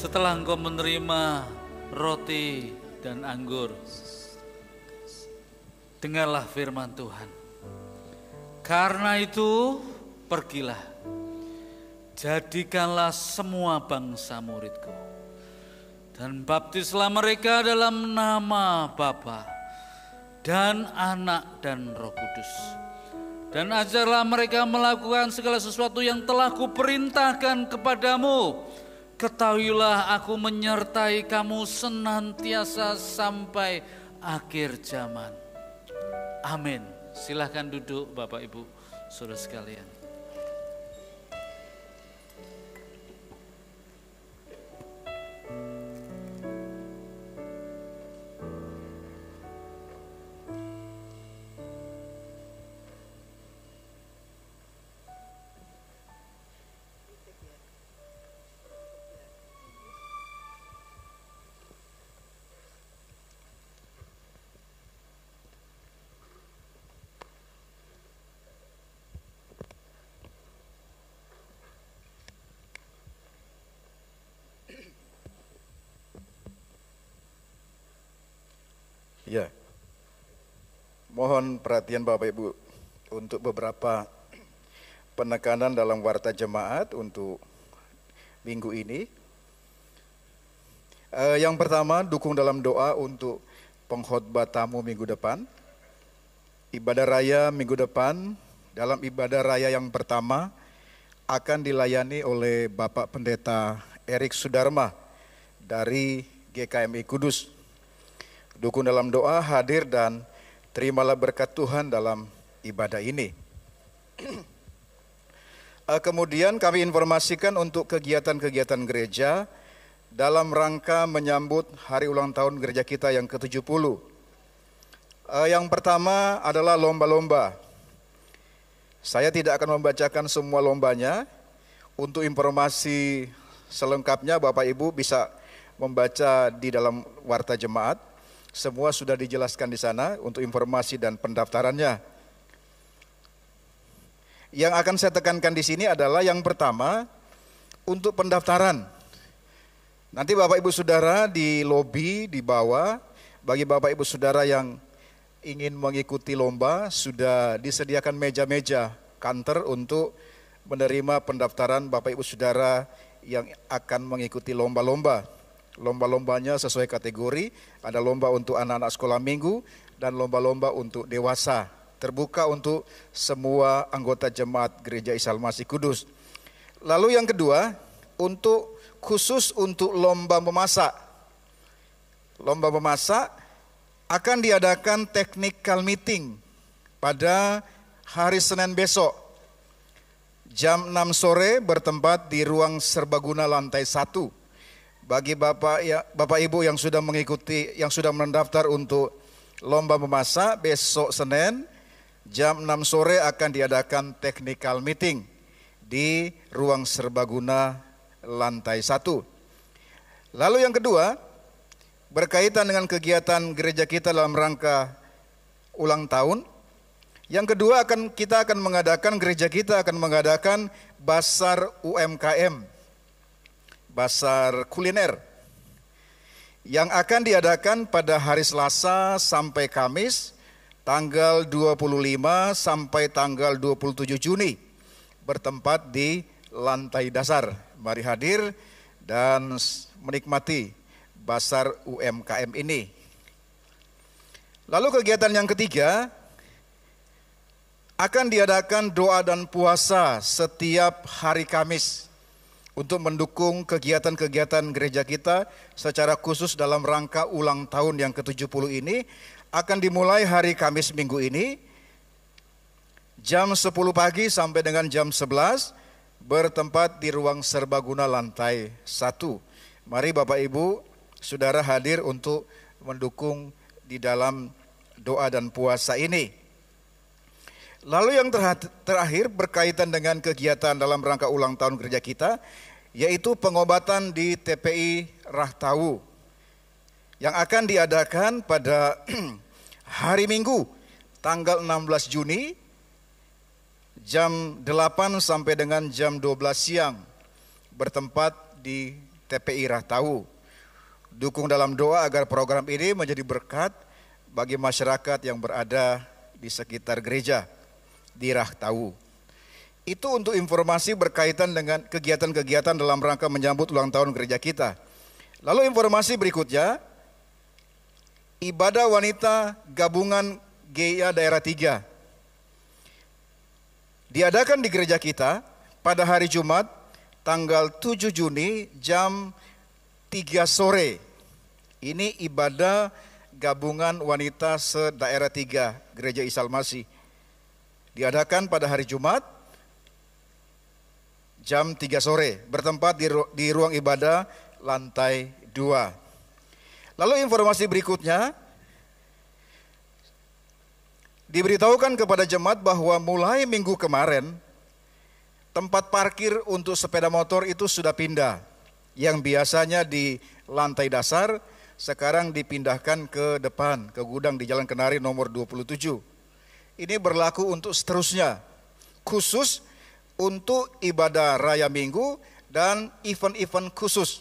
Setelah engkau menerima roti dan anggur, dengarlah firman Tuhan. Karena itu pergilah, jadikanlah semua bangsa muridku, dan baptislah mereka dalam nama Bapa dan Anak dan Roh Kudus. Dan ajarlah mereka melakukan segala sesuatu yang telah kuperintahkan kepadamu. Ketahuilah aku menyertai kamu senantiasa sampai akhir zaman. Amin. Silahkan duduk Bapak Ibu Saudara sekalian. Ya, mohon perhatian Bapak Ibu untuk beberapa penekanan dalam warta jemaat untuk minggu ini. Yang pertama, dukung dalam doa untuk pengkhotbah tamu minggu depan. Ibadah raya minggu depan, dalam ibadah raya yang pertama akan dilayani oleh Bapak Pendeta Erik Sudarma dari GKMI Kudus. Dukung dalam doa, hadir dan terimalah berkat Tuhan dalam ibadah ini. Kemudian kami informasikan untuk kegiatan-kegiatan gereja dalam rangka menyambut hari ulang tahun gereja kita yang ke-70. Yang pertama adalah lomba-lomba. Saya tidak akan membacakan semua lombanya. Untuk informasi selengkapnya Bapak Ibu bisa membaca di dalam warta jemaat. Semua sudah dijelaskan di sana untuk informasi dan pendaftarannya. Yang akan saya tekankan di sini adalah yang pertama untuk pendaftaran. Nanti Bapak Ibu Saudara di lobi di bawah, bagi Bapak Ibu Saudara yang ingin mengikuti lomba sudah disediakan meja-meja kantor untuk menerima pendaftaran Bapak Ibu Saudara yang akan mengikuti lomba-lomba. Lomba-lombanya sesuai kategori, ada lomba untuk anak-anak sekolah minggu dan lomba-lomba untuk dewasa. Terbuka untuk semua anggota jemaat Gereja Isa Al-Masih Kudus. Lalu yang kedua, khusus untuk lomba memasak. Lomba memasak akan diadakan technical meeting pada hari Senin besok. Jam 6 sore bertempat di ruang serbaguna lantai 1. Bagi Bapak Ibu yang sudah mengikuti, yang sudah mendaftar untuk lomba memasak, besok Senin jam 6 sore akan diadakan technical meeting di ruang serbaguna lantai 1. Lalu yang kedua, berkaitan dengan kegiatan gereja kita dalam rangka ulang tahun. Yang kedua kita akan mengadakan, gereja kita akan mengadakan Basar UMKM, Basar kuliner, yang akan diadakan pada hari Selasa sampai Kamis, tanggal 25 sampai tanggal 27 Juni, bertempat di lantai dasar. Mari hadir dan menikmati Basar UMKM ini. Lalu kegiatan yang ketiga, akan diadakan doa dan puasa setiap hari Kamis untuk mendukung kegiatan-kegiatan gereja kita secara khusus dalam rangka ulang tahun yang ke-70 ini. Akan dimulai hari Kamis minggu ini jam 10 pagi sampai dengan jam 11 bertempat di ruang serbaguna lantai 1. Mari Bapak Ibu Saudara hadir untuk mendukung di dalam doa dan puasa ini. Lalu yang terakhir berkaitan dengan kegiatan dalam rangka ulang tahun gereja kita, yaitu pengobatan di TPI Rahtawu yang akan diadakan pada hari Minggu tanggal 16 Juni jam 8 sampai dengan jam 12 siang bertempat di TPI Rahtawu. Dukung dalam doa agar program ini menjadi berkat bagi masyarakat yang berada di sekitar gereja di Rahtawu. Itu untuk informasi berkaitan dengan kegiatan-kegiatan dalam rangka menyambut ulang tahun gereja kita. Lalu informasi berikutnya, ibadah wanita gabungan GIA daerah 3 diadakan di gereja kita pada hari Jumat tanggal 7 Juni jam 3 sore. Ini ibadah gabungan wanita se-daerah 3 Gereja Isa Al-Masih. Diadakan pada hari Jumat jam 3 sore bertempat di ruang ibadah lantai 2. Lalu informasi berikutnya, diberitahukan kepada jemaat bahwa mulai minggu kemarin tempat parkir untuk sepeda motor itu sudah pindah. Yang biasanya di lantai dasar sekarang dipindahkan ke depan, ke gudang di Jalan Kenari nomor 27. Ini berlaku untuk seterusnya, khusus untuk ibadah raya minggu dan event-event khusus.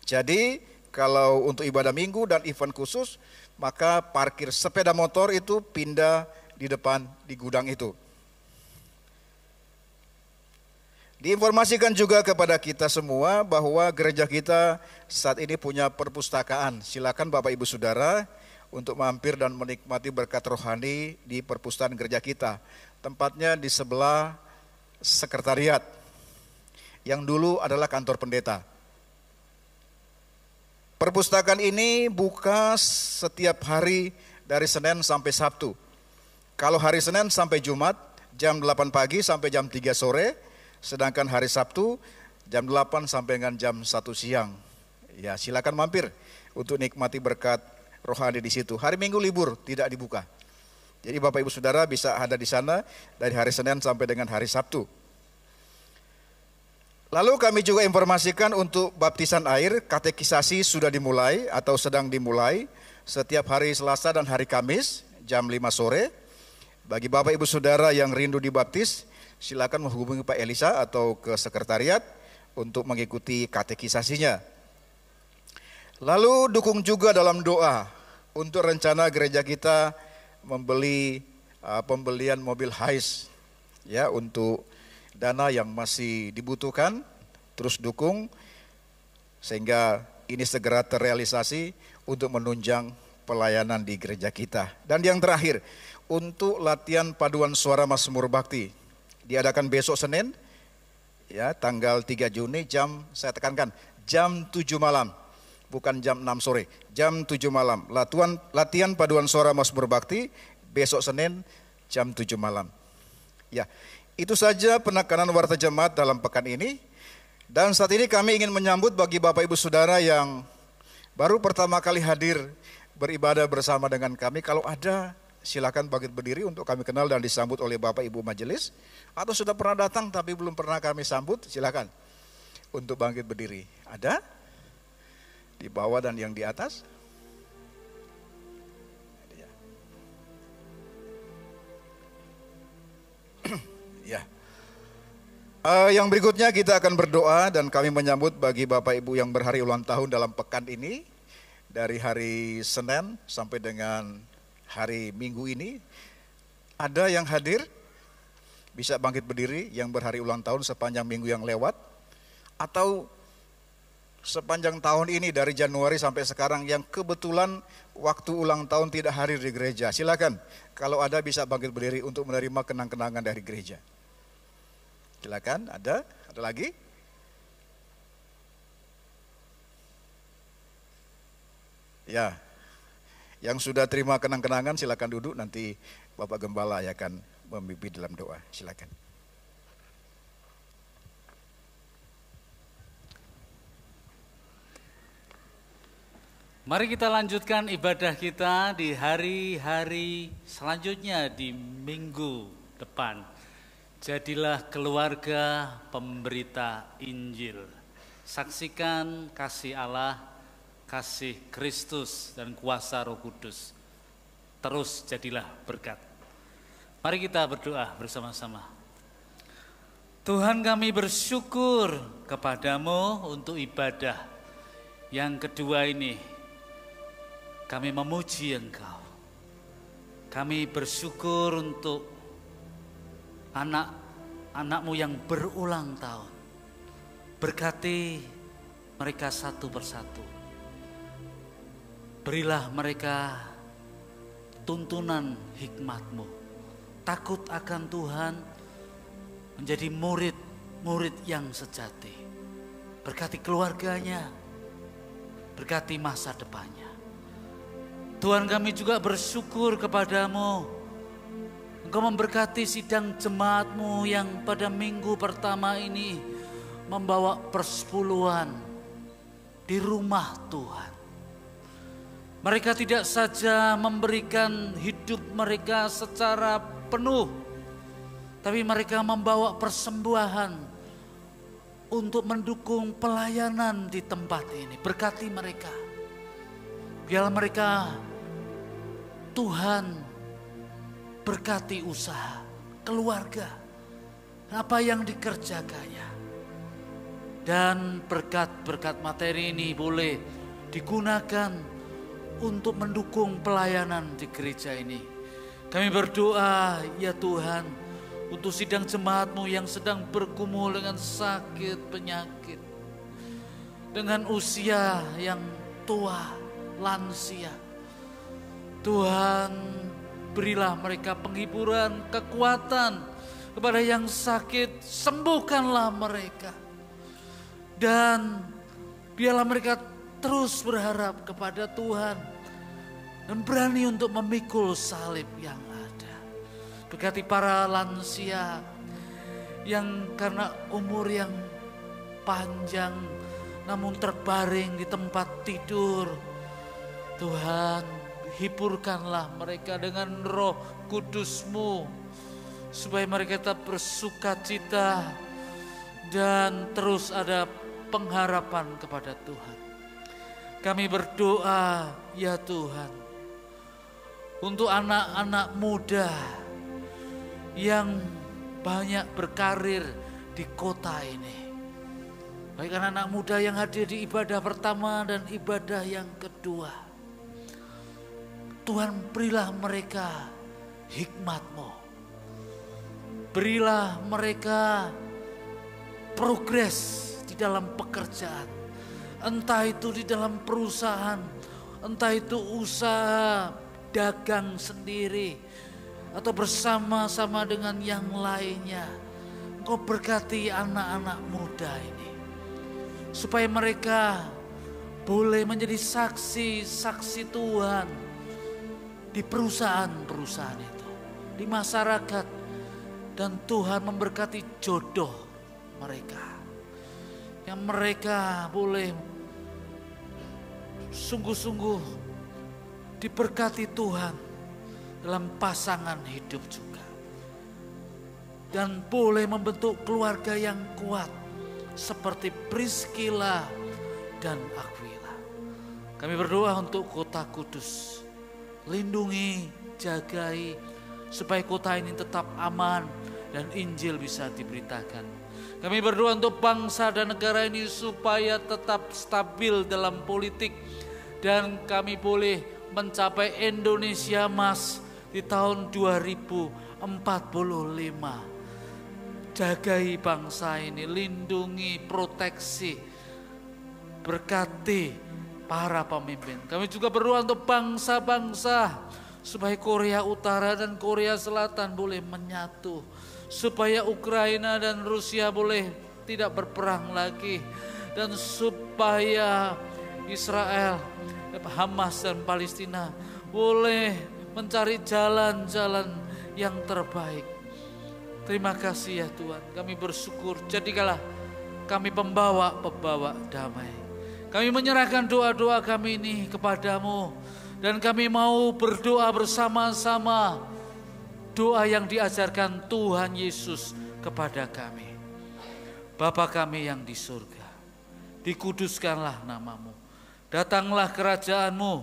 Jadi kalau untuk ibadah minggu dan event khusus, maka parkir sepeda motor itu pindah di depan di gudang itu. Diinformasikan juga kepada kita semua bahwa gereja kita saat ini punya perpustakaan. Silakan Bapak Ibu Saudara untuk mampir dan menikmati berkat rohani di perpustakaan gereja kita. Tempatnya di sebelah sekretariat, yang dulu adalah kantor pendeta. Perpustakaan ini buka setiap hari dari Senin sampai Sabtu. Kalau hari Senin sampai Jumat jam 8 pagi sampai jam 3 sore, sedangkan hari Sabtu jam 8 sampai dengan jam 1 siang. Ya, silakan mampir untuk nikmati berkat rohani di situ. Hari Minggu libur, tidak dibuka. Jadi Bapak Ibu Saudara bisa ada di sana dari hari Senin sampai dengan hari Sabtu. Lalu kami juga informasikan untuk baptisan air, katekisasi sudah dimulai atau sedang dimulai setiap hari Selasa dan hari Kamis jam 5 sore. Bagi Bapak Ibu Saudara yang rindu dibaptis, silakan menghubungi Pak Elisa atau ke sekretariat untuk mengikuti katekisasinya. Lalu dukung juga dalam doa untuk rencana gereja kita membeli pembelian mobil Hiace ya, untuk dana yang masih dibutuhkan. Terus dukung sehingga ini segera terrealisasi untuk menunjang pelayanan di gereja kita. Dan yang terakhir, untuk latihan paduan suara Mazmur Bakti diadakan besok Senin ya, tanggal 3 Juni saya tekankan jam 7 malam, bukan jam 6 sore, jam 7 malam. Latihan paduan suara Mazmur Bakti besok Senin jam 7 malam. Ya, itu saja penekanan warta jemaat dalam pekan ini. Dan saat ini kami ingin menyambut bagi Bapak Ibu Saudara yang baru pertama kali hadir beribadah bersama dengan kami. Kalau ada, silakan bangkit berdiri untuk kami kenal dan disambut oleh Bapak Ibu Majelis. Atau sudah pernah datang tapi belum pernah kami sambut, silakan untuk bangkit berdiri. Ada? Di bawah dan yang di atas? Ya. Yang berikutnya kita akan berdoa dan kami menyambut bagi Bapak Ibu yang berhari ulang tahun dalam pekan ini. Dari hari Senin sampai dengan hari Minggu ini. Ada yang hadir, bisa bangkit berdiri yang berhari ulang tahun sepanjang minggu yang lewat. Atau sepanjang tahun ini dari Januari sampai sekarang yang kebetulan waktu ulang tahun tidak hadir di gereja. Silakan kalau ada bisa bangkit berdiri untuk menerima kenang-kenangan dari gereja. Silakan, ada lagi? Ya, yang sudah terima kenang-kenangan silakan duduk, nanti Bapak Gembala yang akan memimpin dalam doa. Silakan. Mari kita lanjutkan ibadah kita di hari-hari selanjutnya di minggu depan. Jadilah keluarga pemberita Injil. Saksikan kasih Allah, kasih Kristus dan kuasa Roh Kudus. Terus jadilah berkat. Mari kita berdoa bersama-sama. Tuhan, kami bersyukur kepadamu untuk ibadah yang kedua ini. Kami memuji Engkau. Kami bersyukur untuk anak-anakmu yang berulang tahun. Berkati mereka satu persatu. Berilah mereka tuntunan hikmat-Mu. Takut akan Tuhan, menjadi murid-murid yang sejati. Berkati keluarganya, berkati masa depannya. Tuhan, kami juga bersyukur kepadamu. Engkau memberkati sidang jemaat-Mu yang pada minggu pertama ini membawa persepuluhan di rumah Tuhan. Mereka tidak saja memberikan hidup mereka secara penuh, tapi mereka membawa persembahan untuk mendukung pelayanan di tempat ini. Berkati mereka. Biarlah mereka, Tuhan, berkati usaha, keluarga, apa yang dikerjakannya. Dan berkat-berkat materi ini boleh digunakan untuk mendukung pelayanan di gereja ini. Kami berdoa ya Tuhan untuk sidang jemaat-Mu yang sedang bergumul dengan sakit penyakit, dengan usia yang tua, lansia. Tuhan, berilah mereka penghiburan, kekuatan. Kepada yang sakit, sembuhkanlah mereka. Dan biarlah mereka terus berharap kepada Tuhan dan berani untuk memikul salib yang ada. Berkati para lansia yang karena umur yang panjang namun terbaring di tempat tidur. Tuhan, hiburkanlah mereka dengan Roh Kudus-Mu supaya mereka tetap bersuka cita dan terus ada pengharapan kepada Tuhan. Kami berdoa ya Tuhan untuk anak-anak muda yang banyak berkarir di kota ini. Baik anak-anak muda yang hadir di ibadah pertama dan ibadah yang kedua. Tuhan, berilah mereka hikmat-Mu. Berilah mereka progres di dalam pekerjaan. Entah itu di dalam perusahaan, entah itu usaha dagang sendiri, atau bersama-sama dengan yang lainnya. Engkau berkati anak-anak muda ini, supaya mereka boleh menjadi saksi-saksi Tuhan di perusahaan-perusahaan itu, di masyarakat. Dan Tuhan memberkati jodoh mereka, yang mereka boleh sungguh-sungguh diberkati Tuhan dalam pasangan hidup juga. Dan boleh membentuk keluarga yang kuat seperti Priscilla dan Aquila. Kami berdoa untuk kota Kudus. Lindungi, jagai, supaya kota ini tetap aman dan Injil bisa diberitakan. Kami berdoa untuk bangsa dan negara ini supaya tetap stabil dalam politik. Dan kami boleh mencapai Indonesia Emas di tahun 2045. Jagai bangsa ini, lindungi, proteksi, berkati para pemimpin. Kami juga berdoa untuk bangsa-bangsa supaya Korea Utara dan Korea Selatan boleh menyatu. Supaya Ukraina dan Rusia boleh tidak berperang lagi. Dan supaya Israel, Hamas dan Palestina boleh mencari jalan-jalan yang terbaik. Terima kasih ya Tuhan, kami bersyukur. Jadikanlah kami pembawa damai. Kami menyerahkan doa-doa kami ini kepadamu. Dan kami mau berdoa bersama-sama doa yang diajarkan Tuhan Yesus kepada kami. Bapa kami yang di surga, dikuduskanlah nama-Mu. Datanglah kerajaan-Mu,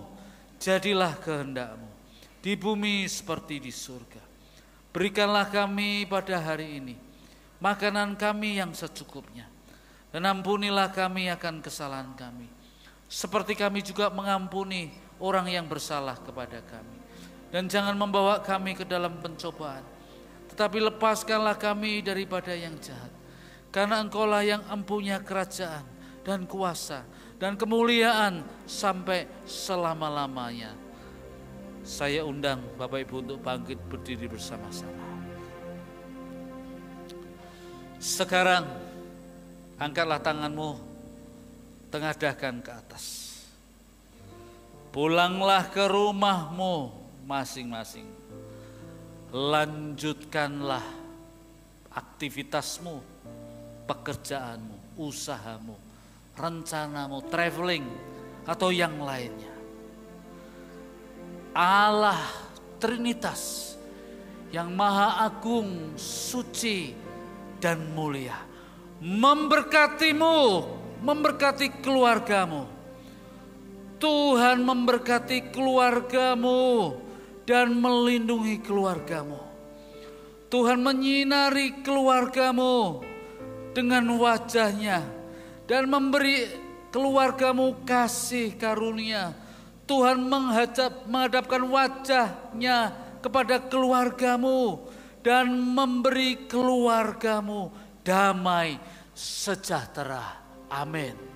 jadilah kehendak-Mu. Di bumi seperti di surga. Berikanlah kami pada hari ini makanan kami yang secukupnya. Dan ampunilah kami akan kesalahan kami. Seperti kami juga mengampuni orang yang bersalah kepada kami. Dan jangan membawa kami ke dalam pencobaan, tetapi lepaskanlah kami daripada yang jahat. Karena Engkaulah yang empunya kerajaan dan kuasa dan kemuliaan sampai selama-lamanya. Saya undang Bapak Ibu untuk bangkit berdiri bersama-sama. Sekarang angkatlah tanganmu, tengadahkan ke atas. Pulanglah ke rumahmu masing-masing. Lanjutkanlah aktivitasmu, pekerjaanmu, usahamu, rencanamu, traveling, atau yang lainnya. Allah Trinitas yang Maha Agung, suci, dan mulia memberkatimu, memberkati keluargamu. Tuhan memberkati keluargamu dan melindungi keluargamu. Tuhan menyinari keluargamu dengan wajah-Nya dan memberi keluargamu kasih karunia. Tuhan menghadapkan wajah-Nya kepada keluargamu dan memberi keluargamu damai sejahtera. Amin.